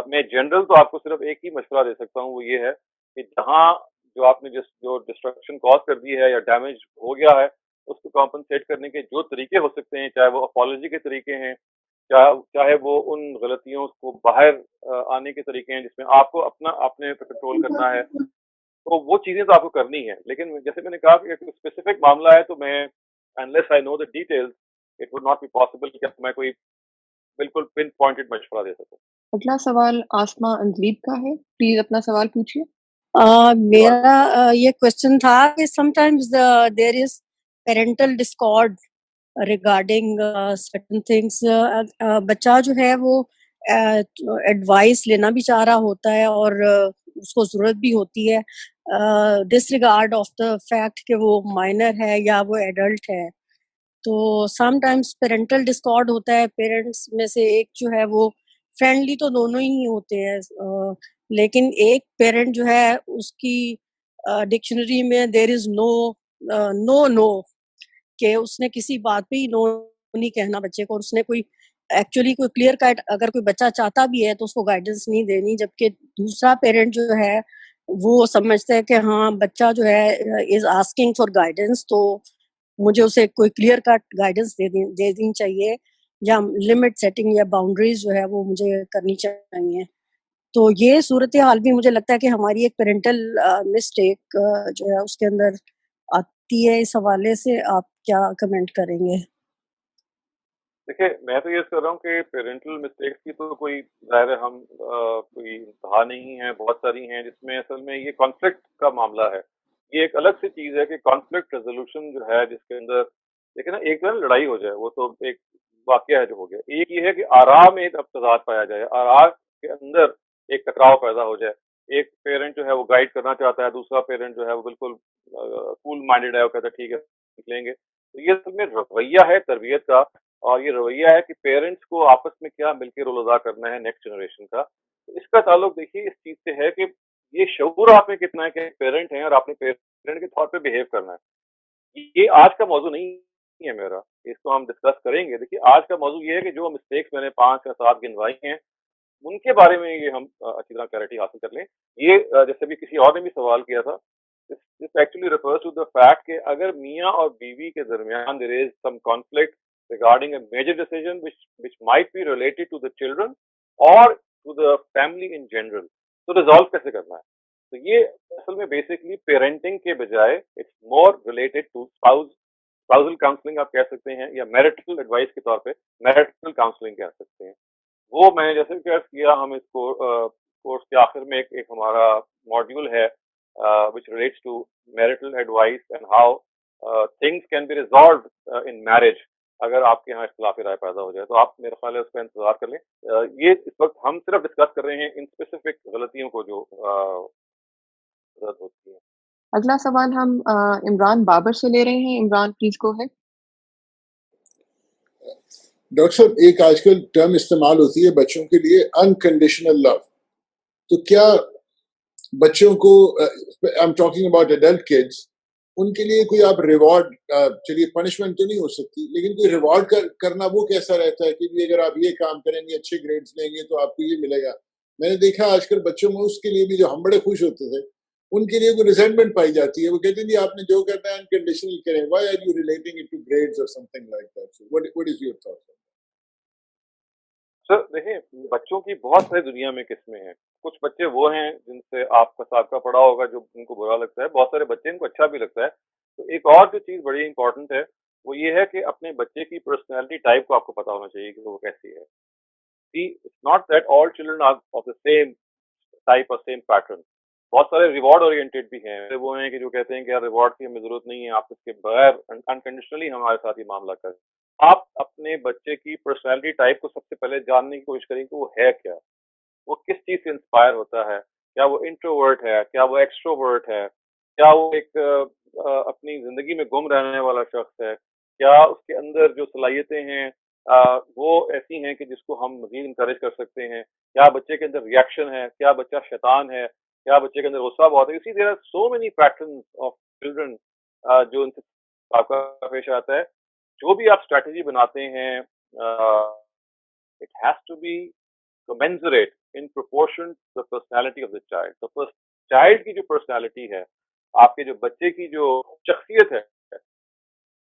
Speaker 1: میں جنرل تو آپ کو صرف ایک ہی مشورہ دے سکتا ہوں, وہ یہ ہے کہ جہاں جو آپ نے جو ڈسٹرکشن کاز کر دی ہے یا ڈیمیج ہو گیا ہے اس کو کمپنسیٹ کرنے کے جو طریقے ہو سکتے ہیں, چاہے وہ اپالوجی کے طریقے ہیں, چاہے وہ ان غلطیوں کو باہر آنے کے طریقے ہیں جس میں آپ کو اپنے پہ کنٹرول کرنا ہے, تو وہ چیزیں تو آپ کو کرنی ہے. لیکن جیسے میں نے کہا کہ اسپیسیفک معاملہ ہے تو میں unless I know the details it would not be possible کہ میں کوئی بالکل پن پوائنٹڈ مشورہ دے سکوں.
Speaker 5: اگلا سوال آسما انزلیب کا ہے, پلیز اپنا سوال پوچھیے.
Speaker 11: میرا یہ کوشچن تھا کہ sometimes there is parental discord regarding certain things. بچہ جو ہے وہ ایڈوائس لینا بھی چاہ رہا ہوتا ہے اور اس کو ضرورت بھی ہوتی ہے ڈس ریگارڈ آف دا فیکٹ کہ وہ مائنر ہے یا وہ ایڈلٹ ہے. تو سم ٹائمز پیرنٹل ڈسکارڈ ہوتا ہے, پیرنٹس میں سے ایک جو ہے وہ فرینڈلی تو دونوں ہی ہوتے ہیں, لیکن ایک پیرنٹ جو ہے اس کی ڈکشنری میں دیر از نو کہ اس نے کسی بات پہ ہی نو نہیں کہنا بچے کو, اور اس نے کوئی ایکچولی کوئی کلیئر کٹ اگر کوئی بچہ چاہتا بھی ہے تو اس کو گائیڈنس نہیں دینی, جبکہ دوسرا پیرنٹ جو ہے وہ سمجھتا ہے کہ ہاں بچہ جو ہے از آسکنگ فار گائیڈنس, تو مجھے اسے کوئی کلیئر کٹ گائیڈنس دے دینی چاہیے, یا لمٹ سیٹنگ یا باؤنڈریز جو ہے وہ مجھے کرنی چاہیے. تو یہ صورتحال بھی مجھے لگتا ہے کہ ہماری ایک پیرنٹل مسٹیک جو ہے اس کے اندر آتی ہے. اس حوالے سے آپ کیا کمنٹ کریں گے؟
Speaker 1: دیکھیں میں تو یہ کر رہا ہوں کہ پیرنٹل مسٹیکس کی تو کوئی ظاہر ہم کوئی انتہا نہیں ہے, بہت ساری ہیں جس میں اصل میں یہ کانفلکٹ کا معاملہ ہے. یہ ایک الگ سی چیز ہے کہ کانفلکٹ ریزولوشن جو ہے جس کے اندر دیکھیں نا ایک لڑائی ہو جائے وہ تو ایک واقعہ ہے جو ہو گیا, ایک یہ ہے کہ آرا میں ایک ابتضاد پایا جائے, آرا کے اندر ایک ٹکراؤ پیدا ہو جائے. ایک پیرنٹ جو ہے وہ گائیڈ کرنا چاہتا ہے, دوسرا پیرنٹ جو ہے وہ بالکل کول مائنڈیڈ ہے, وہ کہتا ہے ٹھیک ہے نکلیں گے. تو یہ اصل میں رویہ ہے تربیت کا, اور یہ رویہ ہے کہ پیرنٹس کو آپس میں کیا مل کے رول ادا کرنا ہے نیکسٹ جنریشن کا. تو اس کا تعلق دیکھیے اس چیز سے ہے کہ یہ شعور آپ میں کتنا ہے کہ پیرنٹ ہیں اور آپ نے پیرنٹ کے طور پہ بہیو کرنا ہے. یہ آج کا موضوع نہیں ہے میرا, اس کو ہم ڈسکس کریں گے. دیکھیے آج کا موضوع یہ ہے کہ جو مسٹیکس میں نے 5 یا 7 گنوائی ہیں ان کے بارے میں یہ ہم اچھی طرح کلیئرٹی حاصل کر لیں. یہ جیسے بھی کسی اور نے بھی سوال کیا تھا, this actually refers to the fact کہ اگر میاں اور بیوی کے درمیان there is some conflict regarding a major decision which might be related to the children or to the family in general, تو resolve کیسے کرنا ہے. تو یہ اصل میں بیسکلی پیرنٹنگ کے بجائے it's more related to spousal counselling آپ کہہ سکتے ہیں, یا میرٹل ایڈوائس کے طور پہ میرٹل کاؤنسلنگ کہہ سکتے ہیں. وہ میں نے جیسے کہ کیا ہم اس کو کورس کے آخر میں ایک ہمارا ماڈیول ہے which relates to marital advice and how things can be resolved in marriage. اگر آپ کے یہاں اختلاف رائے پیدا ہو جائے تو آپ میرا خیال ہے اس کا انتظار کر لیں. یہ اس وقت ہم صرف ڈسکس کر رہے ہیں ان اسپیسیفک غلطیوں کو جو رد ہوتی ہیں.
Speaker 5: اگلا سوال ہم عمران بابر سے لے رہے ہیں. عمران پلیز گو ہے.
Speaker 7: ڈاکٹر صاحب ایک آج کل ٹرم استعمال ہوتی ہے بچوں کے لیے انکنڈیشنل لو, تو کیا بچوں کو I am talking about adult kids, ان کے لیے کوئی آپ ریوارڈ, چلیے پنشمنٹ تو نہیں ہو سکتی لیکن کوئی ریوارڈ کرنا وہ کیسا رہتا ہے کہ اگر آپ یہ کام کریں گے اچھے گریڈز لیں گے تو آپ کو یہ ملے گا. میں نے دیکھا آج کل بچوں میں اس کے لیے بھی جو ہم بڑے خوش ہوتے تھے ان کے لیے کوئی ریزنٹمنٹ پائی جاتی ہے. وہ کہتے ہیں جی آپ نے جو کرنا ہے انکنڈیشنل کریں. Why are you relating it to grades اور something like that? So what is your thought on that?
Speaker 1: Sir دیکھیں بچوں کی بہت ساری دنیا میں قسمیں ہیں. کچھ بچے وہ ہیں جن سے آپ کا سابقہ پڑا ہوگا جو ان کو برا لگتا ہے, بہت سارے بچے ان کو اچھا بھی لگتا ہے. تو ایک اور جو چیز بڑی امپورٹنٹ ہے وہ یہ ہے کہ اپنے بچے کی پرسنالٹی ٹائپ کو آپ کو پتا ہونا چاہیے کہ وہ کیسی ہے. Not that all children are of the same type اور سیم پیٹرن. بہت سارے ریوارڈ اورینٹیڈ بھی ہیں, وہ ہیں کہ جو کہتے ہیں کہ یار ریوارڈ کی ہمیں ضرورت نہیں ہے, آپ اس کے بغیر انکنڈیشنلی ہمارے ساتھ یہ معاملہ کریں. آپ اپنے بچے کی پرسنالٹی ٹائپ کو سب سے پہلے جاننے کی کوشش کریں کہ وہ ہے کیا, وہ کس چیز سے انسپائر ہوتا ہے. کیا وہ انٹروورٹ ہے, کیا وہ ایکسٹروورٹ ہے, کیا وہ ایک اپنی زندگی میں گم رہنے والا شخص ہے, کیا اس کے اندر جو صلاحیتیں ہیں وہ ایسی ہیں کہ جس کو ہم مزید انکریج کر سکتے ہیں, کیا بچے کے اندر ریئیکشن ہے, کیا بچہ شیطان ہے, کیا بچے کے اندر غصہ بہت ہے. اسی طرح so many pattern of children جو ان سے آپ کا پیش آتا ہے. جو بھی آپ اسٹریٹجی بناتے ہیں it has to be commensurate in proportion to the personality of the child. تو چائلڈ کی جو پرسنالٹی ہے, آپ کے جو بچے کی جو شخصیت ہے,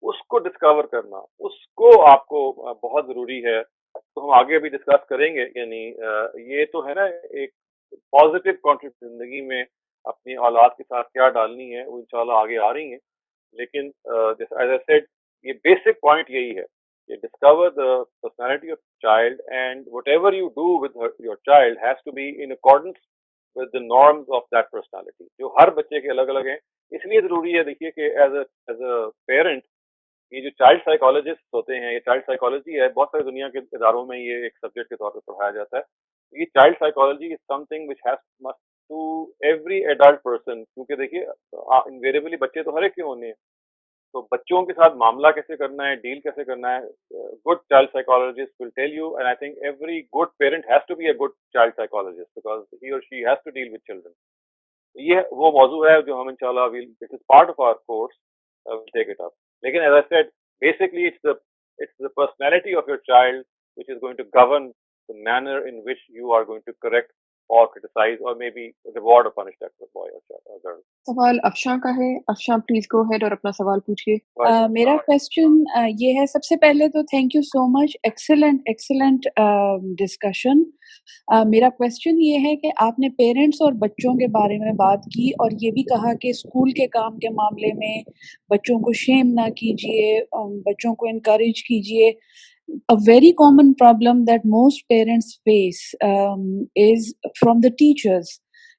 Speaker 1: اس کو ڈسکور کرنا, اس کو آپ کو بہت ضروری ہے. تو ہم آگے بھی ڈسکس کریں گے. یعنی یہ تو ہے نا ایک پازیٹیو کانٹریبیوشن زندگی میں اپنی اولاد کے ساتھ کیا ڈالنی ہے, وہ انشاءاللہ آگے آ رہی ہیں. لیکن ایز آئی سیڈ یہ بیسک پوائنٹ یہی ہے کہ discover the personality of child and whatever you do with your child has to be in accordance with the norms of that personality, جو ہر بچے کے الگ الگ ہیں. اس لیے ضروری ہے دیکھیے کہ ایز اے پیرنٹ یہ جو چائلڈ سائیکالوجسٹ ہوتے ہیں, یہ چائلڈ سائیکالوجی ہے, بہت ساری دنیا کے اداروں میں یہ ایک سبجیکٹ کے طور پہ پڑھایا جاتا ہے. یہ child psychology is something which has must to every adult person, کیونکہ دیکھیے انویریبلی بچے تو ہر ایک کے ہونے ہیں. تو بچوں کے ساتھ معاملہ کیسے کرنا ہے, ڈیل کیسے کرنا ہے, good child psychologist will tell you. And I think every good parent has to be a good child psychologist because he or she has to deal with children. یہ وہ موضوع ہے جو ہم انشاءاللہ it is part of our course, take it up. لیکن as I said basically it's the personality of your child which is going to govern the manner in which you are going to correct or criticize or maybe reward or punish that boy or girl.
Speaker 5: سوال افشاں کا ہے. افشاں please go head اور اپنا سوال پوچھیے.
Speaker 6: میرا question یہ ہے, سب سے پہلے تو thank you so much, excellent discussion. میرا کوشچن یہ ہے کہ آپ نے پیرنٹس اور بچوں کے بارے میں بات کی اور یہ بھی کہا کہ اسکول کے کام کے معاملے میں بچوں کو شیم نہ کیجیے, بچوں کو انکریج کیجیے. A very common problem that most parents face is from the teachers.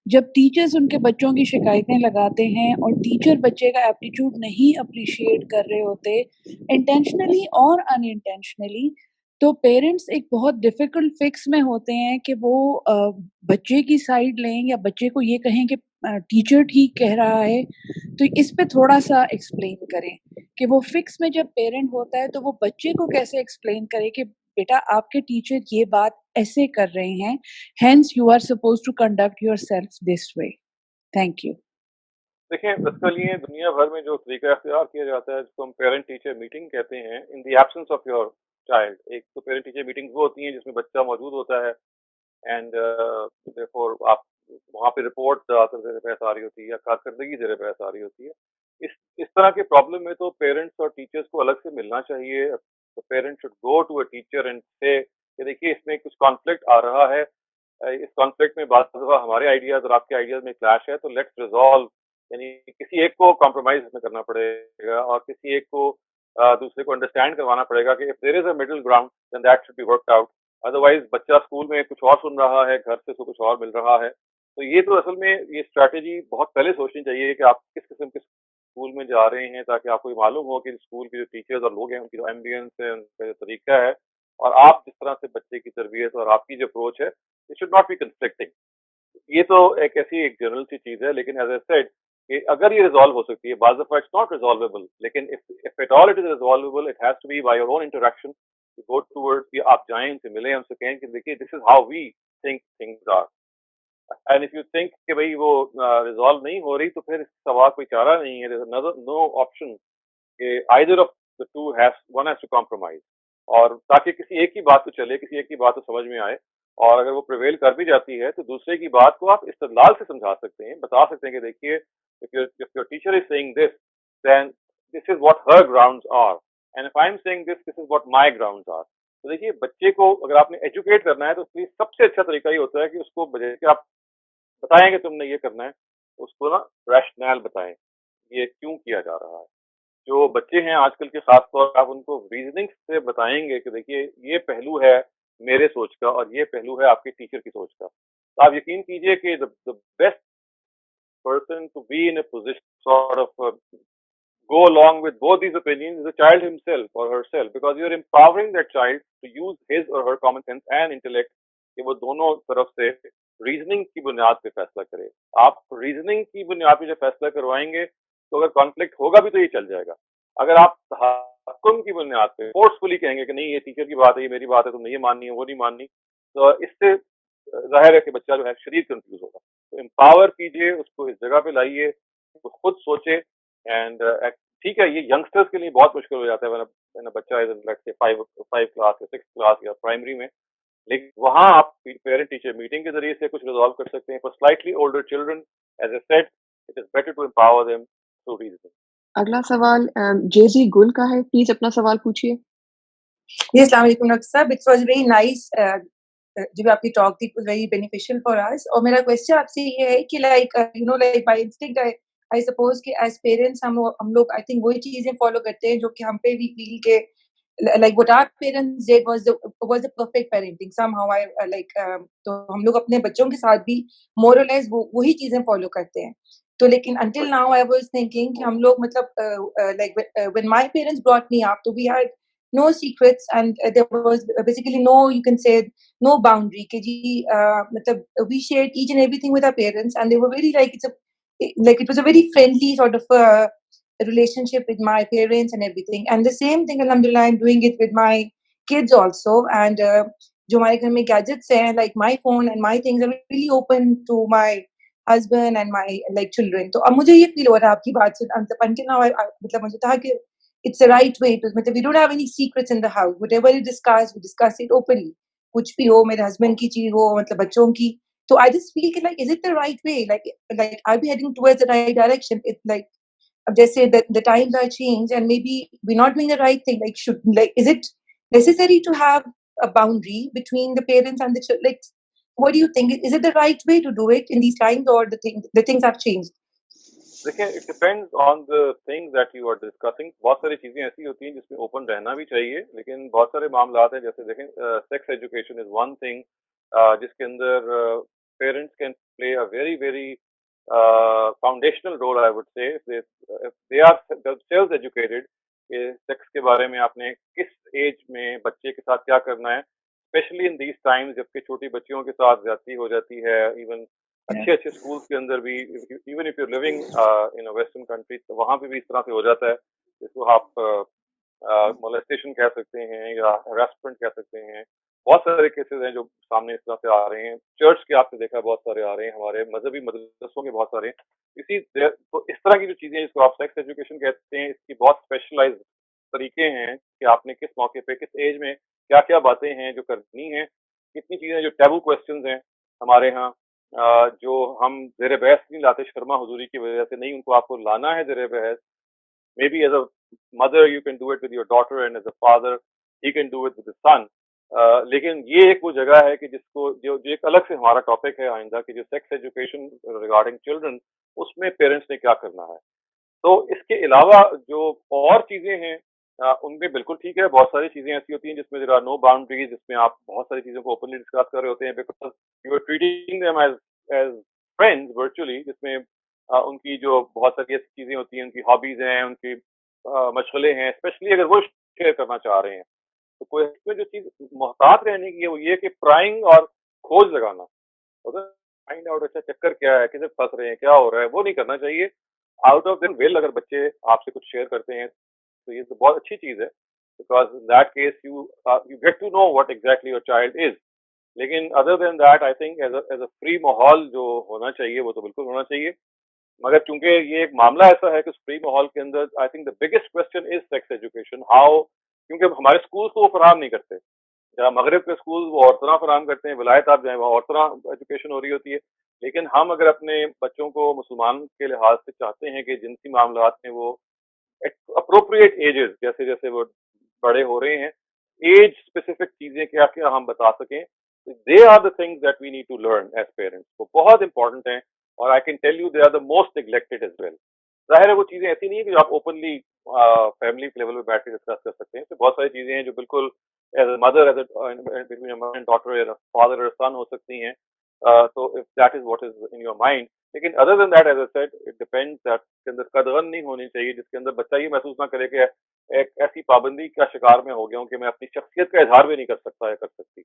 Speaker 6: جب ٹیچرز ان کے بچوں کی شکایتیں لگاتے ہیں اور ٹیچر بچے کا ایپٹیچیوڈ نہیں اپریشیٹ کر رہے ہوتے انٹینشنلی اور ان انٹینشنلی, تو پیرنٹس ایک بہت ڈیفیکلٹ فکس میں ہوتے ہیں کہ وہ بچے کی سائڈ لیں یا بچے کو یہ کہیں کہ ٹیچر ٹھیک کہہ رہا ہے. تو اس پہ تھوڑا سا ایکسپلین کریں کہ وہ فکس میں جب پیرنٹ ہوتا ہے تو وہ بچے کو کیسے ایکسپلین کرے کہ بیٹا آپ کے ٹیچر یہ بات ایسے کر رہے ہیں, hence you are supposed to conduct yourself this way. Thank you.
Speaker 1: دیکھیں اس کے لیے دنیا بھر میں جو طریقہ اختیار کیا جاتا ہے جس کو ہم پیرنٹ ٹیچر میٹنگ کہتے ہیں, in the absence of your child. ایک تو پیرنٹ ٹیچر میٹنگ وہ ہوتی ہیں جس میں بچہ موجود ہوتا ہے اینڈ دیرفور آپ وہاں پہ رپورٹ زیر بحث آ رہی ہوتی ہے یا کارکردگی زیر بحث آ رہی ہوتی ہے. اس طرح کے پرابلم میں تو پیرنٹس اور ٹیچرس کو الگ سے ملنا چاہیے. Parent should go to a teacher and say کہ دیکھیے اس میں کچھ کانفلکٹ آ رہا ہے, اس کانفلکٹ میں بعض دفعہ ہمارے آئیڈیاز اور آپ کے آئیڈیاز میں کلیش ہے, تو لیٹس ریزالو. یعنی کسی ایک کو کمپرومائز میں کرنا پڑے گا اور کسی ایک کو دوسرے کو انڈرسٹینڈ کروانا پڑے گا کہ if there is a middle ground then that should be worked out. Otherwise بچہ اسکول میں کچھ اور سن رہا ہے, گھر سے اس کو کچھ اور مل رہا ہے. تو یہ تو اصل میں یہ اسٹریٹجی بہت پہلے سوچنی چاہیے کہ آپ کس قسم کے اسکول میں جا رہے ہیں, تاکہ آپ کو یہ معلوم ہو کہ اسکول کے جو ٹیچرز اور لوگ ہیں ان کی جو ایمبینس ہے, ان کا جو طریقہ ہے, اور آپ جس طرح سے بچے کی تربیت اور آپ کی جو اپروچ ہے it should not be conflicting. یہ تو ایک ایسی ایک جنرل سی چیز ہے. لیکن ایز اے سیڈ کہ اگر یہ ریزالو ہو سکتی ہے, بعض دفعہ اٹس ناٹ ریزالویبل, لیکن if at all it is resolvable it has to be by your own interaction. You go towards, آپ جائیں ان سے ملیں, ان سے کہیں کہ دیکھیے this is how we think things are. And if you think کہ بھائی وہ ریزالو نہیں ہو رہی تو پھر اس کا سوا کوئی چارہ نہیں ہے. There's another no option کہ either of the two one has to compromise. اور تاکہ کسی ایک کی بات تو چلے, کسی ایک کی بات تو سمجھ میں آئے. اور اگر وہ پریویل کر بھی جاتی ہے تو دوسرے کی بات کو آپ استدلال سے سمجھا سکتے ہیں, بتا سکتے ہیں کہ دیکھیے if your teacher is saying this, then this is what her grounds are, and if I am saying this is what my grounds are. تو دیکھیے بچے کو اگر آپ نے ایجوکیٹ کرنا ہے تو اس کے لیے سب سے اچھا طریقہ یہ ہوتا ہے کہ اس کو بجائے کہ آپ بتائیں کہ تم نے یہ کرنا ہے, اس کو نا ریشنل بتائیں یہ کیوں کیا جا رہا ہے. جو بچے ہیں آج کل کے خاص طور پر آپ ان کو ریزننگ سے بتائیں گے کہ دیکھیے یہ پہلو ہے میرے سوچ کا اور یہ پہلو ہے آپ کے ٹیچر کی سوچ کا. تو آپ یقین کیجئے کہ the best person to be in a position sort of go along with both these opinions is the child himself or herself, because you are empowering that child to use his or her common sense and intellect کہ وہ دونوں طرف سے reasoning کی بنیاد پہ فیصلہ کرے. آپ ریزننگ کی بنیاد پہ جب فیصلہ کروائیں گے تو اگر کانفلکٹ ہوگا بھی تو یہ چل جائے گا. اگر آپ تحکم کی بنیاد پہ فورسفلی کہیں گے کہ نہیں یہ ٹیچر کی بات ہے, یہ میری بات ہے, تم نے یہ ماننی ہے وہ نہیں ماننی, تو اس سے ظاہر ہے کہ بچہ جو ہے شدید کنفیوز ہوگا. تو امپاور کیجیے, اس کو اس جگہ پہ لائیے, وہ خود سوچے. اینڈ ٹھیک ہے یہ ینگسٹرز کے لیے بہت مشکل ہو جاتا ہے بچہ از 5 کلاس یا 6 کلاس یا پرائمری میں, لیکن وہاں آپ پیرنٹ ٹیچر میٹنگ کے ذریعے سے کچھ ریزالو کر سکتے ہیں. For slightly older children as I said it is better to empower them through reasoning.
Speaker 5: اگلا سوال جیزی گل کا ہے, پلیز اپنا سوال پوچھیے.
Speaker 12: جی السلام علیکم ڈاکٹر صاحب, اٹ واز ویری نائس جو آپ کی ٹاک تھی, it was very beneficial for us. اور میرا کوشچن آپ سے یہ ہے کہ like you know like by instinct I suppose کہ ایز پیرنٹس ہم لوگ آئی تھنک وہی چیزیں فالو کرتے ہیں جو کہ ہم پہ بھی فیل کے like what our parents did was the perfect parenting somehow. I like تو ہم لوگ اپنے بچوں کے ساتھ بھی more or less وہی چیزیں فالو کرتے ہیں. تو لیکن until now I was thinking کہ ہم لوگ مطلب like when my parents brought me up, تو we had no secrets and there was basically no, you can say, no boundary کہ جی مطلب we shared each and everything with our parents and they were very like it was a very friendly sort of relationship with my parents and everything. And the same thing alhamdulillah I'm doing it with my kids also. And جو ہمارے گھر میں gadgets ہیں like my phone and my things are really open to my husband and my like children. تو اب مجھے یہ feel ہو رہا ہے آپ کی بات سے until now مطلب مجھے تھا کہ it's the right way to مطلب we don't have any secrets in the house. Whatever we discuss it openly. کچھ بھی ہو, میرے husband کی چیز ہو, مطلب بچوں کی. So I just feel like is it the right way? Like are we heading towards the right direction? It's like جیسے the times are changed and maybe we're not doing the right thing. Like is it necessary to have a boundary between the parents and the children? Like what do you think? Is it the right way to do it in these times, or the things have changed?
Speaker 1: دیکھیں it depends on the things that you are discussing. بہت ساری چیزیں ایسی ہوتی ہیں جس میں open رہنا بھی چاہیے, لیکن بہت سارے معاملات ہیں جیسے دیکھیں sex education is one thing جس کے اندر parents can play a very very foundational role, I would say, if they are themselves educated کہ سیکس کے بارے میں آپ نے کس ایج میں بچے کے ساتھ کیا کرنا ہے, اسپیشلی ان دیز ٹائمز جبکہ چھوٹی بچیوں کے ساتھ زیادتی ہو جاتی ہے. ایون اچھے اسکولس کے اندر بھی, even if you living in western country, تو وہاں پہ بھی اس طرح سے ہو جاتا ہے جس کو آپ مولیسٹیشن کہہ سکتے ہیں یا ہراسمنٹ کہہ سکتے ہیں. بہت سارے کیسز ہیں جو سامنے اس طرح سے آ رہے ہیں. چرچ کے آپ نے دیکھا بہت سارے آ رہے ہیں, ہمارے مذہبی مدرسوں کے بہت سارے ہیں. تو اس طرح کی جو چیزیں جس کو آپ سیکس ایجوکیشن کہتے ہیں, اس کی بہت اسپیشلائز طریقے ہیں کہ آپ نے کس موقع پہ کس ایج میں کیا کیا باتیں ہیں جو کرنی ہیں. کتنی چیزیں جو ٹیبو کویسچنز ہیں ہمارے ہاں جو ہم زیر بحث نہیں لاتے شرما حضوری کی وجہ سے, نہیں ان کو آپ کو لانا ہے زیر بحث. Maybe as a mother you can do it with your daughter and as a father he can do it with his son. لیکن یہ ایک وہ جگہ ہے کہ جس کو جو ایک الگ سے ہمارا ٹاپک ہے آئندہ کہ جو سیکس ایجوکیشن ریگارڈنگ چلڈرن, اس میں پیرنٹس نے کیا کرنا ہے. تو اس کے علاوہ جو اور چیزیں ہیں ان میں بالکل ٹھیک ہے, بہت ساری چیزیں ایسی ہوتی ہیں جس میں دیر آر نو باؤنڈریز, جس میں آپ بہت ساری چیزوں کو اوپنلی ڈسکس کر رہے ہوتے ہیں because you are treating them as friends virtually, جس میں ان کی جو بہت ساری ایسی چیزیں ہوتی ہیں, ان کی ہابیز ہیں, ان کی مشغلے ہیں, اسپیشلی اگر وہ شیئر کرنا چاہ رہے ہیں. تو کوئی اس میں جو چیز محتاط رہنے کی ہے وہ یہ کہ پرائنگ اور کھوج لگانا, فائنڈ آؤٹ اچھا چکر کیا ہے, کسے پھنس رہے ہیں, کیا ہو رہا ہے, وہ نہیں کرنا چاہیے. آؤٹ آف دین ویل اگر بچے آپ سے کچھ شیئر کرتے ہیں تو یہ تو بہت اچھی چیز ہے, because in that case you get to know what exactly your child is. لیکن other then that I think as a free ماحول جو ہونا چاہیے وہ تو بالکل ہونا چاہیے. مگر چونکہ یہ ایک معاملہ ایسا ہے کہ اس فری ماحول کے اندر I think the biggest question is sex education. How, کیونکہ ہمارے اسکولس کو وہ فراہم نہیں کرتے. جہاں مغرب کے اسکول وہ اور طرح فراہم کرتے ہیں، ولایت آپ جائیں وہاں اور طرح ایجوکیشن ہو رہی ہوتی ہے. لیکن ہم اگر اپنے بچوں کو مسلمان کے لحاظ سے چاہتے ہیں کہ جنسی معاملات میں وہ اپروپریٹ ایجز جیسے جیسے وہ بڑے ہو رہے ہیں، ایج اسپیسیفک چیزیں کیا کیا ہم بتا سکیں، they are the things that we need to learn as parents. وہ بہت امپورٹنٹ ہیں اور I can tell you they are the most neglected as well. ظاہر ہے وہ چیزیں ایسی نہیں ہیں کہ جو آپ اوپنلی فیملی کے لیول پہ بیٹھ کے ڈسکس کر سکتے ہیں. تو بہت ساری چیزیں ہیں جو بالکل as a mother as a daughter father اور سن ہو سکتی ہیں. تو if that is what is in your mind. لیکن other then that as a said it depends that کے اندر قدغن نہیں ہونی چاہیے جس کے اندر بچہ یہ محسوس نہ کرے کہ ایک ایسی پابندی کا شکار میں ہو گیا ہوں کہ میں اپنی شخصیت کا اظہار بھی نہیں کر سکتا یا کر سکتی.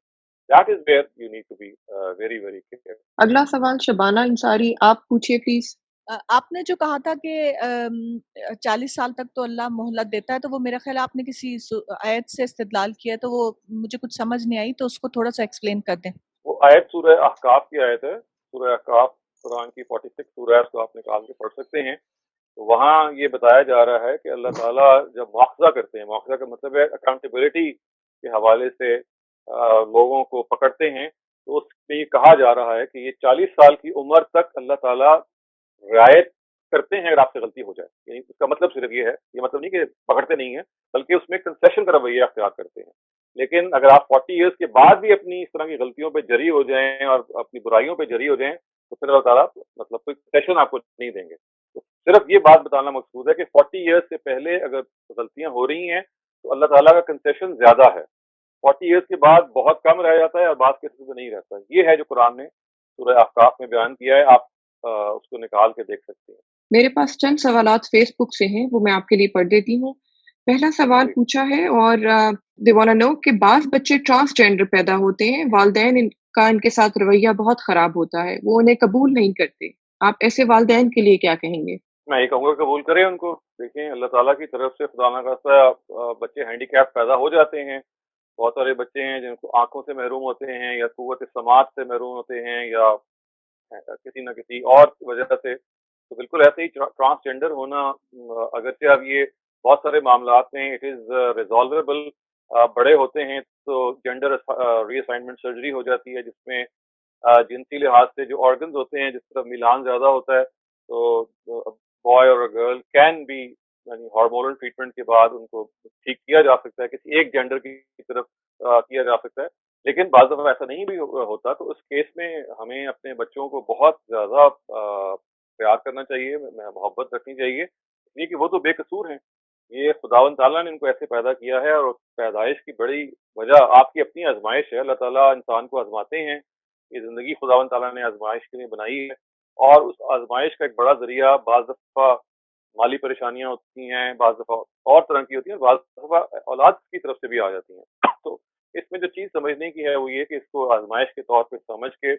Speaker 1: That is where you need to be very very care.
Speaker 5: اگلا سوال شبانہ انصاری، آپ پوچھیے پلیز.
Speaker 13: آپ نے جو کہا تھا کہ 40 سال تک تو اللہ مہلت دیتا ہے، تو وہ میرا خیال ہے آپ نے کسی آیت سے استدلال کیا ہے، تو وہ مجھے کچھ سمجھ نہیں آئی، تو اس کو تھوڑا سا ایکسپلین کر دیں.
Speaker 1: وہ آیت سورہ احقاف کی آیت ہے. سورہ احقاف قرآن کی 46 سورہ ہے، اس کو آپ نکال کے پڑھ سکتے ہیں. تو وہاں یہ بتایا جا رہا ہے کہ اللہ تعالیٰ جب مواخذہ کرتے ہیں، مواخذہ کا مطلب ہے اکاؤنٹیبلٹی کے حوالے سے لوگوں کو پکڑتے ہیں، تو اس میں یہ کہا جا رہا ہے کہ یہ 40 سال کی عمر تک اللہ تعالیٰ رعایت کرتے ہیں اگر آپ سے غلطی ہو جائے. یعنی اس کا مطلب صرف یہ ہے، یہ مطلب نہیں کہ پکڑتے نہیں ہیں، بلکہ اس میں کنسیشن کا رویہ اختیار کرتے ہیں. لیکن اگر آپ 40 ایئرس کے بعد بھی اپنی اس طرح کی غلطیوں پہ جری ہو جائیں اور اپنی برائیوں پہ جری ہو جائیں تو پھر اللہ تعالیٰ مطلب کوئی کنسیشن آپ کو نہیں دیں گے. تو صرف یہ بات بتانا مقصود ہے کہ 40 ایئرس سے پہلے اگر غلطیاں ہو رہی ہیں تو اللہ تعالیٰ کا کنسیشن زیادہ ہے. 40 ایئرس کے بعد بہت کم رہ جاتا ہے اور بعض کیسز میں نہیں رہتا. یہ ہے جو قرآن نے سورہ احقاف میں بیان کیا ہے. آپ اس کو نکال کے دیکھ سکتے ہیں.
Speaker 5: میرے پاس چند سوالات فیس بک سے ہیں، وہ میں آپ کے لیے پڑھ دیتی ہوں. پہلا سوال پوچھا ہے اور دے واننا نو کہ بعض بچے ٹرانسجینڈر پیدا ہوتے ہیں، والدین کا ان کے ساتھ رویہ بہت خراب ہوتا ہے، وہ انہیں قبول نہیں کرتے. آپ ایسے والدین کے لیے کیا کہیں گے؟
Speaker 1: میں یہ کہوں گا قبول کریں ان کو. دیکھیں اللہ تعالیٰ کی طرف سے خدا نہ خاصہ بچے ہینڈی کیپ پیدا ہو جاتے ہیں. بہت سارے بچے ہیں جن کو آنکھوں سے محروم ہوتے ہیں یا قوت سماعت سے محروم ہوتے ہیں یا کسی نہ کسی اور وجہ سے. تو بالکل ایسے ہی ٹرانسجینڈر ہونا اگرچہ اب یہ بہت سارے معاملات میں اٹ از ریزالویبل. بڑے ہوتے ہیں تو جینڈر ری اسائنمنٹ سرجری ہو جاتی ہے جس میں جنسی لحاظ سے جو آرگنز ہوتے ہیں جس طرح میلان زیادہ ہوتا ہے تو بوائے اور گرل کین بی یعنی ہارمونل ٹریٹمنٹ کے بعد ان کو ٹھیک کیا جا سکتا ہے، کسی ایک جینڈر کی طرف کیا جا سکتا ہے. لیکن بعض دفعہ ایسا نہیں بھی ہوتا. تو اس کیس میں ہمیں اپنے بچوں کو بہت زیادہ پیار کرنا چاہیے، محبت رکھنی چاہیے، اس لیے کہ وہ تو بے قصور ہیں. یہ خداوند تعالیٰ نے ان کو ایسے پیدا کیا ہے اور پیدائش کی بڑی وجہ آپ کی اپنی آزمائش ہے. اللہ تعالیٰ انسان کو آزماتے ہیں. یہ زندگی خداوند تعالیٰ نے آزمائش کے لیے بنائی ہے اور اس آزمائش کا ایک بڑا ذریعہ بعض دفعہ مالی پریشانیاں ہوتی ہیں، بعض دفعہ اور طرح کی ہوتی ہیں، بعض دفعہ اولاد کی طرف سے بھی آ جاتی ہیں. تو اس میں جو چیز سمجھنے کی ہے وہ یہ کہ اس کو آزمائش کے طور پہ سمجھ کے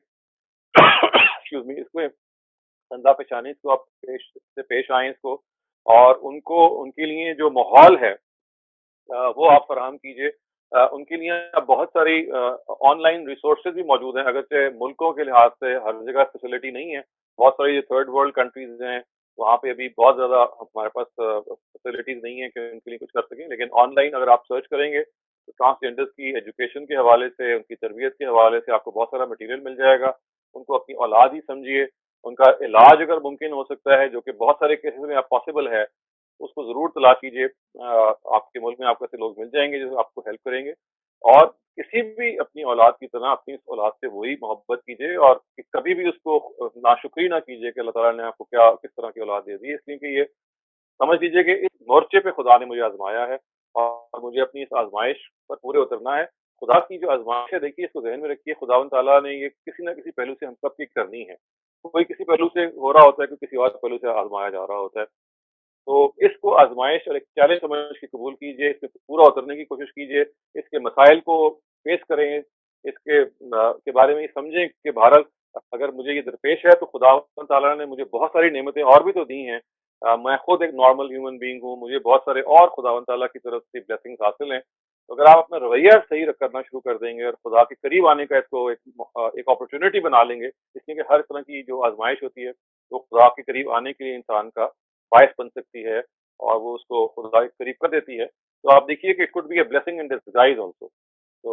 Speaker 1: اس کو اندھا پیشانی اس کو آپ پیش آئیں اس کو، اور ان کے لیے جو ماحول ہے وہ آپ فراہم کیجیے. ان کے لیے بہت ساری آن لائن ریسورسز بھی موجود ہیں. اگرچہ ملکوں کے لحاظ سے ہر جگہ فیسلٹی نہیں ہے، بہت ساری جو تھرڈ ورلڈ کنٹریز ہیں وہاں پہ ابھی بہت زیادہ ہمارے پاس فیسلٹیز نہیں ہیں کہ ان کے لیے کچھ کر سکیں. لیکن آن لائن اگر آپ سرچ کریں گے تو ٹرانسجینڈرز کی ایجوکیشن کے حوالے سے، ان کی تربیت کے حوالے سے آپ کو بہت سارا مٹیریل مل جائے گا. ان کو اپنی اولاد ہی سمجھیے. ان کا علاج اگر ممکن ہو سکتا ہے جو کہ بہت سارے کیسز میں پاسبل ہے، اس کو ضرور تلاش کیجیے. آپ کے ملک میں آپ کو ایسے لوگ مل جائیں گے جو آپ کو ہیلپ کریں گے. اور کسی بھی اپنی اولاد کی طرح اپنی اس اولاد سے وہی محبت کیجیے اور کبھی بھی اس کو ناشکری نہ کیجیے کہ اللہ تعالیٰ نے آپ کو کیا کس طرح کی اولاد دے دی. اس لیے کہ یہ سمجھ لیجیے کہ اس مورچے پہ خدا نے مجھے آزمایا ہے اور مجھے اپنی اس آزمائش پر پورے اترنا ہے. خدا کی جو آزمائش ہے دیکھیے اس کو ذہن میں رکھیے، خداوند تعالیٰ نے یہ کسی نہ کسی پہلو سے ہم سب کی کرنی ہے. کوئی کسی پہلو سے ہو رہا ہوتا ہے، کوئی کسی اور پہلو سے آزمایا جا رہا ہوتا ہے. تو اس کو آزمائش اور ایک چیلنج سمجھ کے قبول کیجیے، اس میں پورا اترنے کی کوشش کیجیے، اس کے مسائل کو فیس کریں، اس کے بارے میں یہ سمجھیں کہ بہرحال اگر مجھے یہ درپیش ہے تو خدا تعالیٰ نے مجھے بہت ساری نعمتیں اور بھی تو دی ہیں. میں خود ایک نارمل ہیومن بینگ ہوں، مجھے بہت سارے اور خداوند تعالیٰ کی طرف سے بلیسنگز حاصل ہیں. تو اگر آپ اپنا رویہ صحیح کرنا شروع کر دیں گے اور خدا کے قریب آنے کا اس کو ایک اپرچونٹی بنا لیں گے، اس لیے کہ ہر طرح کی جو آزمائش ہوتی ہے وہ خدا کے قریب آنے کے لیے انسان کا باعث بن سکتی ہے اور وہ اس کو خدا کے قریب کر دیتی ہے. تو آپ دیکھیے کہ it could be a blessing in disguise also. تو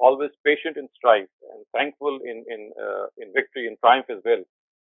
Speaker 1: always patient in strife and thankful in victory and triumph as well.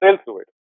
Speaker 1: sail through it.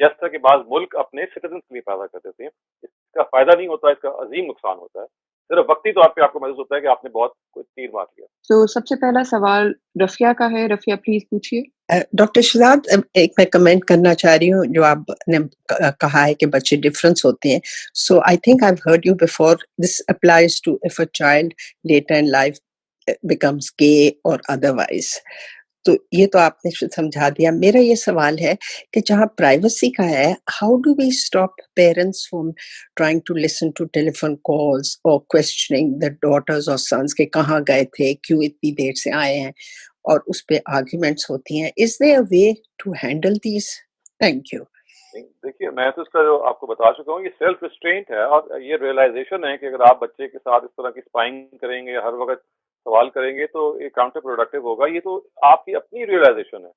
Speaker 1: جیسا کہ بعض ملک اپنے سٹیزن کے لیے پیدا کر دیتے ہیں. اس کا فائدہ نہیں ہوتا, اس کا عظیم نقصان ہوتا ہے. صرف وقتی طور پہ آپ کو محسوس ہوتا ہے کہ آپ نے بہت کوئی تیر مار لیا.
Speaker 5: تو سب سے پہلا سوال رفیہ کا ہے. رفیہ پلیز پوچھیے.
Speaker 3: ڈاکٹر شہزاد ایک میں کمنٹ کرنا چاہ رہی ہوں جو آپ نے کہا ہے کہ بچے ڈفرینس ہوتے ہیں. So I think I have heard you before, this applies to if a child later in life becomes gay اور ادروائز. تو یہ تو آپ نے سمجھا دیا. میرا یہ سوال ہے کہ جہاں پرائیویسی کا ہے, how do we stop parents from trying to listen to telephone calls اور کوشچننگ دا ڈاٹرز اور سنس کہ کہاں گئے تھے, کیوں اتنی دیر سے آئے ہیں, اور اس پہ آرگیومنٹس ہوتی ہیں. Is there a way to handle these? Thank you.
Speaker 1: دیکھیے میں تو اس کا جو آپ کو بتا چکا ہوں, یہ سیلف ریسٹرینٹ ہے اور یہ ریئلائزیشن ہے کہ اگر آپ بچے کے ساتھ اس طرح کی اسپائنگ کریں گے, ہر وقت سوال کریں گے تو یہ کاؤنٹر پروڈکٹیو ہوگا. یہ تو آپ کی اپنی ریئلائزیشن ہے,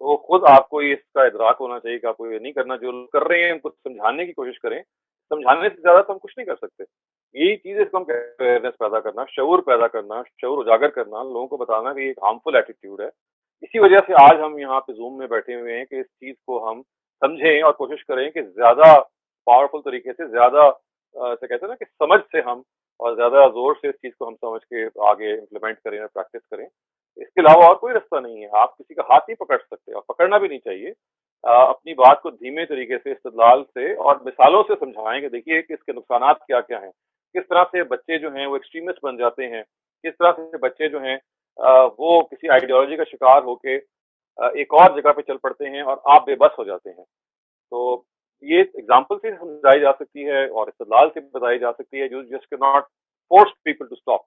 Speaker 1: تو خود آپ کو اس کا ادراک ہونا چاہیے کہ آپ کو یہ نہیں کرنا. جو کر رہے ہیں ان کو سمجھانے کی کوشش کریں. سمجھانے سے زیادہ تو ہم کچھ نہیں کر سکتے. یہی چیز اس کو ہم اویئرنیس پیدا کرنا, شعور پیدا کرنا, شعور اجاگر کرنا, لوگوں کو بتانا کہ یہ ایک ہارمفل ایٹیٹیوڈ ہے. اسی وجہ سے آج ہم یہاں پہ زوم میں بیٹھے ہوئے ہیں کہ اس چیز کو ہم سمجھیں اور کوشش کریں کہ زیادہ پاورفل طریقے سے, زیادہ سے کہتے ہیں نا کہ سمجھ سے ہم, اور زیادہ زور سے اس چیز کو ہم سمجھ کے آگے امپلیمنٹ کریں اور پریکٹس کریں. اس کے علاوہ اور کوئی رستہ نہیں ہے. آپ کسی کا ہاتھ نہیں پکڑ سکتے اور پکڑنا بھی نہیں چاہیے. اپنی بات کو دھیمے طریقے سے, استدلال سے اور مثالوں سے سمجھائیں کہ دیکھیے کہ اس کے نقصانات کیا کیا ہیں, کس طرح سے بچے جو ہیں وہ ایکسٹریمسٹ بن جاتے ہیں, کس طرح سے بچے جو ہیں وہ کسی آئیڈیالوجی کا شکار ہو کے ایک اور جگہ پہ چل پڑتے ہیں اور آپ بے بس ہو جاتے ہیں. تو یہ ایگزامپل سے سمجھائی جا سکتی ہے اور استدلال سے بتائی جا سکتی ہے. You just can not force people to stop.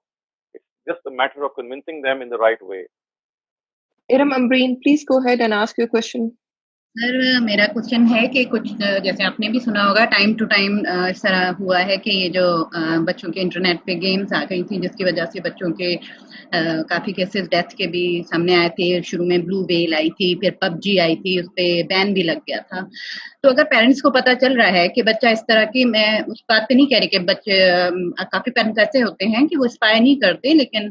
Speaker 1: It's just a matter of convincing them in the right way.
Speaker 5: Um Ambreen please go ahead and ask your question.
Speaker 14: Sir میرا کوشچن ہے کہ کچھ جیسے آپ نے بھی سنا ہوگا ٹائم ٹو ٹائم اس طرح ہوا ہے کہ یہ جو بچوں کے انٹرنیٹ پہ گیمز آ گئی تھیں جس کی وجہ سے بچوں کے کافی کیسز ڈیتھ کے بھی سامنے آئے تھے. شروع میں بلو ویل آئی تھی, پھر پب جی آئی تھی, اس پہ بین بھی لگ گیا تھا. تو اگر پیرنٹس کو پتہ چل رہا ہے کہ بچہ اس طرح کی, میں اس بات پہ نہیں کہہ رہی کہ بچے, کافی پیرنٹس ایسے ہوتے ہیں کہ وہ اسپائر نہیں کرتے لیکن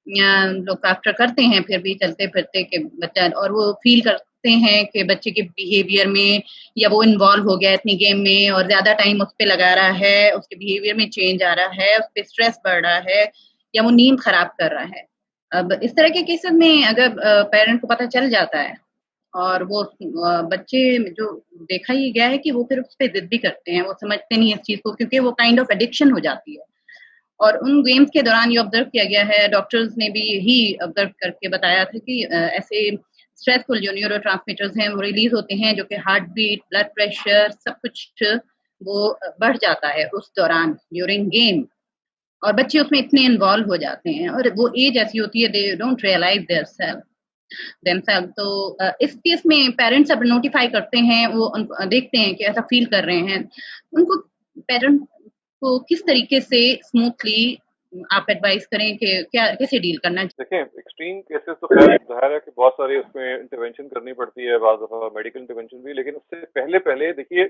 Speaker 14: لوگ کافٹر کرتے ہیں پھر بھی چلتے پھرتے کہ بچہ, اور وہ فیل کرتے ہیں کہ بچے کے بیہیویئر میں یا وہ انوالو ہو گیا اتنی گیم میں اور زیادہ ٹائم اس پہ لگا رہا ہے, اس کے بیہیویئر میں چینج آ رہا ہے, اس پہ اسٹریس بڑھ رہا ہے یا وہ نیند خراب کر رہا ہے. اب اس طرح کے کیسز میں اگر پیرنٹ کو پتہ چل جاتا ہے اور وہ بچے جو دیکھا ہی گیا ہے کہ وہ پھر اس پہ ضد بھی کرتے ہیں, وہ سمجھتے نہیں اس چیز کو کیونکہ وہ کائنڈ آف ایڈکشن ہو جاتی ہے. اور ان گیمز کے دوران یہ آبزرو کیا گیا ہے, ڈاکٹرز نے بھی یہی آبزرو کر کے بتایا تھا کہ ایسے اسٹریسفل جو نیورو ٹرانسمیٹرز ہیں وہ ریلیز ہوتے ہیں جو کہ ہارٹ بیٹ, بلڈ پریشر, سب کچھ وہ بڑھ جاتا ہے اس دوران ڈیورنگ گیم, اور بچے اس میں اتنے انوالو ہو جاتے ہیں اور وہ ایج ایسی ہوتی ہے they don't realise themself. تو اس کیس میں پیرنٹس اب نوٹیفائی کرتے ہیں, وہ دیکھتے ہیں کہ ایسا فیل کر رہے ہیں, ان کو پیرنٹ کو کس طریقے سے اسموتھلی آپ ایڈوائز کریں کہ کیا کیسے ڈیل کرنا ہے؟
Speaker 1: دیکھیں ایکسٹریم کیسز تو خیر ظاہر ہے کہ بہت ساری اس میں انٹرونشن کرنی پڑتی ہے, بعض دفعہ میڈیکل انٹرونشن بھی, لیکن اس سے پہلے دیکھیے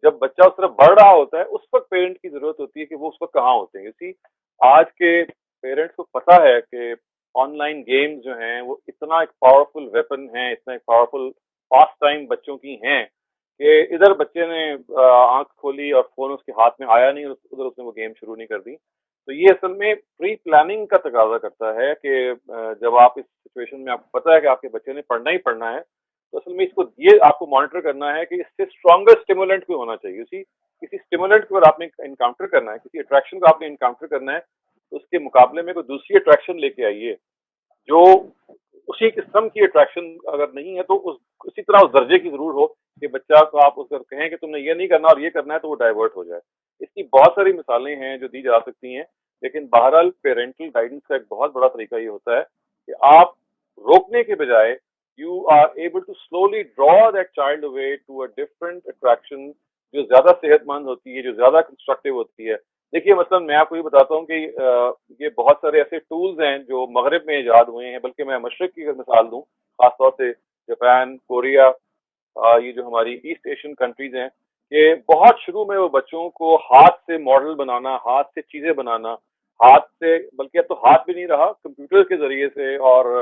Speaker 1: جب بچہ اس طرف بڑھ رہا ہوتا ہے اس وقت پیرنٹ کی ضرورت ہوتی ہے کہ وہ اس وقت کہاں ہوتے ہیں. اسی آج کے پیرنٹس کو پتہ ہے کہ آن لائن گیمز جو ہیں وہ اتنا ایک پاورفل ویپن ہیں, اتنا ایک پاورفل پاس ٹائم بچوں کی ہیں کہ ادھر بچے نے آنکھ کھولی اور فون اس کے ہاتھ میں آیا نہیں, ادھر اس نے وہ گیم شروع نہیں کر دی. تو یہ اصل میں پری پلاننگ کا تقاضا کرتا ہے کہ جب آپ اس سچویشن میں آپ کو پتہ ہے کہ آپ کے بچے نے پڑھنا ہی پڑھنا ہے, تو اصل میں اس کو یہ آپ کو مانیٹر کرنا ہے کہ اس سے اسٹرانگر اسٹیمولنٹ بھی ہونا چاہیے. کسی اسٹیمولنٹ کو آپ نے انکاؤنٹر کرنا ہے, کسی اٹریکشن کو آپ نے انکاؤنٹر کرنا ہے, تو اس کے مقابلے میں کوئی دوسری اٹریکشن لے کے آئیے جو اسی قسم کی اٹریکشن اگر نہیں ہے تو اسی طرح اس درجے کی ضرور ہو کہ بچہ کو آپ اس کو کہیں کہ تم نے یہ نہیں کرنا اور یہ کرنا ہے تو وہ ڈائیورٹ ہو جائے. اس کی بہت ساری مثالیں ہیں جو دی جا سکتی ہیں, لیکن بہرحال پیرنٹل گائیڈنس کا ایک بہت بڑا طریقہ یہ ہوتا ہے کہ آپ روکنے کے بجائے you are able to slowly draw that child away to a different attraction جو زیادہ صحت مند ہوتی ہے, جو زیادہ کنسٹرکٹیو ہوتی ہے. دیکھیے مثلا میں آپ کو یہ بتاتا ہوں کہ یہ بہت سارے ایسے ٹولز ہیں جو مغرب میں ایجاد ہوئے ہیں, بلکہ میں مشرق کی اگر مثال دوں, خاص طور سے جاپان, کوریا, یہ جو ہماری ایسٹ ایشین کنٹریز ہیں, کہ بہت شروع میں وہ بچوں کو ہاتھ سے ماڈل بنانا, ہاتھ سے چیزیں بنانا, ہاتھ سے, بلکہ اب تو ہاتھ بھی نہیں رہا, کمپیوٹر کے ذریعے سے اور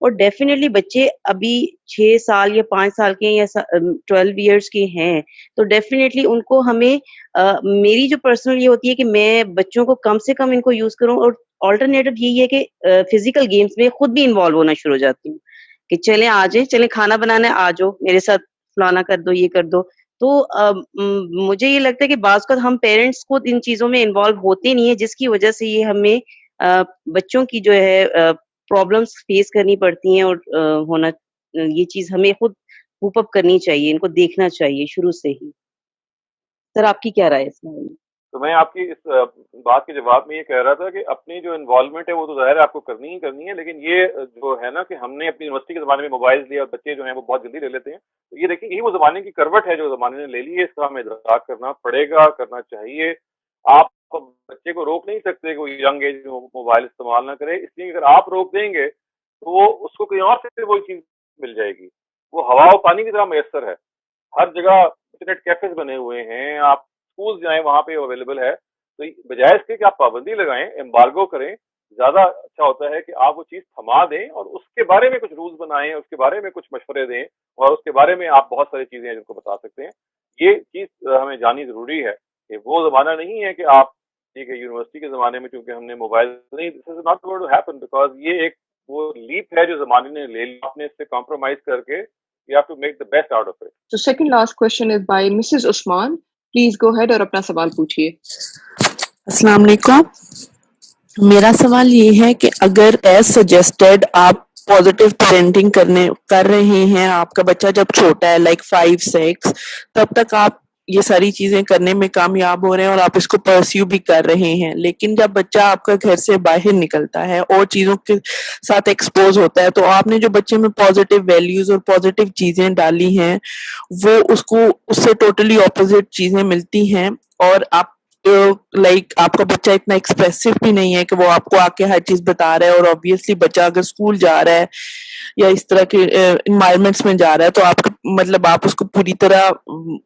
Speaker 8: اور ڈیفینیٹلی بچے ابھی 6 سال یا 5 سال کے یا 12 ایئرس کے ہیں تو ڈیفینیٹلی ان کو ہمیں میری جو پرسنل یہ ہوتی ہے کہ میں بچوں کو کم سے کم ان کو یوز کروں, اور آلٹرنیٹو یہی ہے کہ فزیکل گیمس میں خود بھی انوالو ہونا شروع ہو جاتی ہوں کہ چلیں آ جائیں, چلیں کھانا بنانا ہے آ جاؤ میرے ساتھ, فلانا کر دو, یہ کر دو. تو مجھے یہ لگتا ہے کہ بعض اوقات ہم پیرنٹس خود ان چیزوں میں انوالو ہوتے نہیں ہیں, جس کی وجہ سے یہ ہمیں بچوں کی جو ہے پرابلمس فیس کرنی پڑتی ہیں, اور ہونا یہ چیز ہمیں خود ہوپ اپ کرنی چاہیے, ان کو دیکھنا چاہیے شروع سے ہی. سر آپ کی کیا رائے ہے اس میں؟
Speaker 1: تو میں آپ کی اس بات کے جواب میں یہ کہہ رہا تھا کہ اپنی جو انوالومنٹ ہے وہ تو ظاہر ہے آپ کو کرنی ہی کرنی ہے, لیکن یہ جو ہے نا کہ ہم نے اپنی یونیورسٹی کے زمانے میں موبائل لیا اور بچے جو ہیں وہ بہت جلدی لے لیتے ہیں, تو یہ دیکھیں یہی وہ زمانے کی کروٹ ہے جو زمانے نے لے لی ہے, اس کا ہمیں ادراک کرنا پڑے گا, کرنا چاہیے. آپ بچے کو روک نہیں سکتے کہ وہ ینگ ایج میں موبائل استعمال نہ کرے, اس لیے اگر آپ روک دیں گے تو وہ اس کو کہیں اور سے وہی چیز مل جائے گی. وہ ہوا و پانی کی طرح میسر ہے, ہر جگہ انٹرنیٹ کیفیز بنے ہوئے ہیں, آپ اسکول جائیں وہاں پہ اویلیبل ہے. تو بجائے اس کے کہ آپ پابندی لگائیں, ایمبارگو کریں, زیادہ اچھا ہوتا ہے کہ آپ وہ چیز تھما دیں اور اس کے بارے میں کچھ رولز بنائیں, اس کے بارے میں کچھ مشورے دیں, اور اس کے بارے میں آپ بہت ساری چیزیں ہیں جن کو بتا سکتے ہیں. یہ چیز ہمیں جانی ضروری ہے کہ وہ زمانہ نہیں ہے کہ آپ ٹھیک ہے یونیورسٹی کے زمانے میں چونکہ ہم نے موبائل نہیں, this is not going to happen, because یہ ایک وہ لیپ ہے جو زمانے نے لے لیا, آپ نے اس سے کمپرومائز کر کے you have to make the best out of it.
Speaker 5: So second last question is by Mrs. Usman. Please go ahead اور اپنا سوال پوچھیے.
Speaker 15: السلام علیکم. میرا سوال یہ ہے کہ اگر ایز سجیسٹڈ آپ پازیٹیو پیرنٹنگ کر رہے ہیں, آپ کا بچہ جب چھوٹا ہے لائک 5-6, تب تک آپ یہ ساری چیزیں کرنے میں کامیاب ہو رہے ہیں اور آپ اس کو پرسیو بھی کر رہے ہیں, لیکن جب بچہ آپ کا گھر سے باہر نکلتا ہے اور چیزوں کے ساتھ ایکسپوز ہوتا ہے, تو آپ نے جو بچے میں پازیٹیو ویلیوز اور پازیٹیو چیزیں ڈالی ہیں وہ اس کو اس سے ٹوٹلی اپوزٹ چیزیں ملتی ہیں, اور آپ لائک آپ کا بچہ اتنا ایکسپریسو بھی نہیں ہے کہ وہ آپ کو آ کے ہر چیز بتا رہا ہے, اور obviously بچہ اگر اسکول جا رہا ہے یا اس طرح کے انوائرمنٹس میں جا رہا ہے تو آپ مطلب آپ اس کو پوری طرح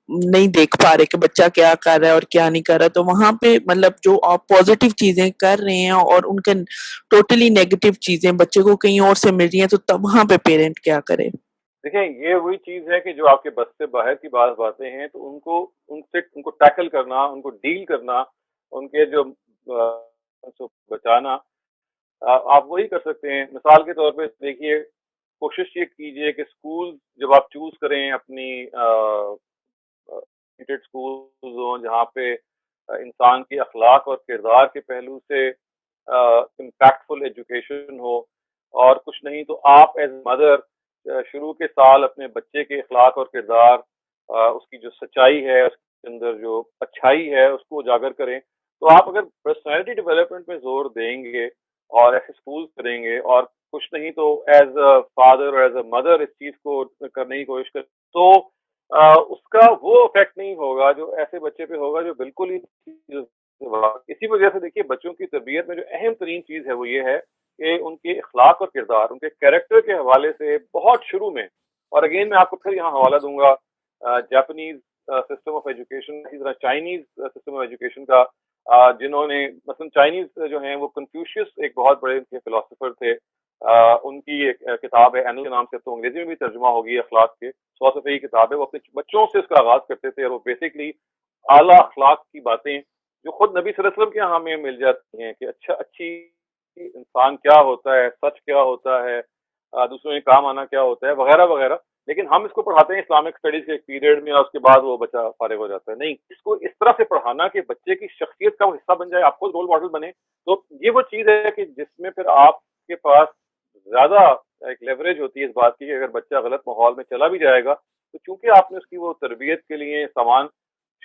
Speaker 15: نہیں دیکھ پا رہے کہ بچہ کیا کر رہا ہے اور کیا نہیں کر رہا. تو وہاں پہ مطلب جو آپ پازیٹیو چیزیں کر رہے ہیں اور ان کے ٹوٹلی نیگیٹو چیزیں بچے کو کہیں اور سے مل رہی ہیں, تو تب وہاں پہ پیرنٹ کیا کرے؟
Speaker 1: دیکھیں یہ وہی چیز ہے کہ جو آپ کے بس سے باہر کی باتیں ہیں تو ان کو ٹیکل کرنا, ان کو ڈیل کرنا, ان کے جو بچانا, آپ وہی کر سکتے ہیں. مثال کے طور پہ دیکھیے, کوشش یہ کیجئے کہ اسکول جب آپ چوز کریں اپنی اسکولز ہوں جہاں پہ انسان کی اخلاق اور کردار کے پہلو سے امپیکٹفل ایجوکیشن ہو, اور کچھ نہیں تو آپ ایز مدر شروع کے سال اپنے بچے کے اخلاق اور کردار, اس کی جو سچائی ہے, اس کے اندر جو اچھائی ہے, اس کو اجاگر کریں. تو آپ اگر پرسنالٹی ڈیولپمنٹ میں زور دیں گے اور ایسے اسکول کریں گے, اور کچھ نہیں تو ایز اے فادر اور ایز اے مدر اس چیز کو کرنے کی کوشش کریں, تو اس کا وہ افیکٹ نہیں ہوگا جو ایسے بچے پہ ہوگا جو بالکل ہی. اسی وجہ سے دیکھیے بچوں کی تربیت میں جو اہم ترین چیز ہے وہ یہ ہے کہ ان کے اخلاق اور کردار, ان کے کیریکٹر کے حوالے سے بہت شروع میں, اور اگین میں آپ کو پھر یہاں حوالہ دوں گا جاپنیز سسٹم آف ایجوکیشن, اسی طرح چائنیز سسٹم آف ایجوکیشن کا, جنہوں نے مثلا چائنیز جو ہیں وہ کنفیوشیس ایک بہت بڑے ان کے فلاسفر تھے, ان کی ایک کتاب ہے اینل کے نام سے, تو انگریزی میں بھی ترجمہ ہوگی اخلاق کے 100 صفحے کی کتاب ہے. وہ اپنے بچوں سے اس کا آغاز کرتے تھے, اور وہ بیسکلی اعلیٰ اخلاق کی باتیں جو خود نبی صلی اللہ علیہ وسلم کے یہاں ہمیں مل جاتی ہیں کہ اچھی انسان کیا ہوتا ہے, سچ کیا ہوتا ہے, دوسروں کے کام آنا کیا ہوتا ہے, وغیرہ وغیرہ. لیکن ہم اس کو پڑھاتے ہیں اسلامک اسٹڈیز کے ایک پیریڈ میں, اور اس کے بعد وہ بچہ فارغ ہو جاتا ہے. نہیں, اس کو اس طرح سے پڑھانا کہ بچے کی شخصیت کا وہ حصہ بن جائے, آپ خود رول ماڈل بنے. تو یہ وہ چیز ہے کہ جس میں پھر آپ کے پاس زیادہ ایک لیوریج ہوتی ہے اس بات کی کہ اگر بچہ غلط ماحول میں چلا بھی جائے گا تو چونکہ آپ نے اس کی وہ تربیت کے لیے سامان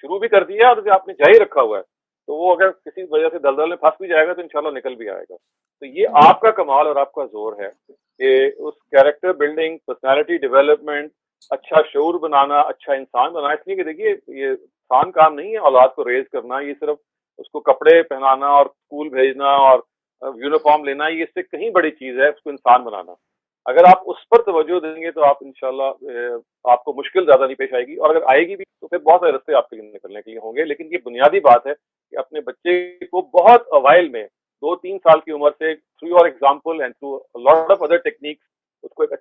Speaker 1: شروع بھی کر دیا ہے اور اسے آپ نے جاری رکھا ہوا ہے, تو وہ اگر کسی وجہ سے دلدل میں پھنس بھی جائے گا تو انشاءاللہ نکل بھی آئے گا. تو یہ آپ کا کمال اور آپ کا زور ہے کہ اس کیریکٹر بلڈنگ, پرسنالٹی ڈیولپمنٹ, اچھا شعور بنانا, اچھا انسان بنانا. اس لیے کہ دیکھیے یہ آسان کام نہیں ہے اولاد کو ریز کرنا, یہ صرف اس کو کپڑے پہنانا اور اسکول بھیجنا اور یونیفارم لینا, یہ اس سے کہیں بڑی چیز ہے اس کو انسان بنانا. اگر آپ اس پر توجہ دیں گے تو آپ انشاءاللہ آپ کو مشکل زیادہ نہیں پیش آئے گی, اور اگر آئے گی بھی تو پھر بہت سارے راستے آپ کے لیے نکلنے کے لیے ہوں گے. لیکن یہ بنیادی بات ہے کہ اپنے بچے کو بہت اوائل میں 2-3 سال کی عمر سے through your example and through lot of other techniques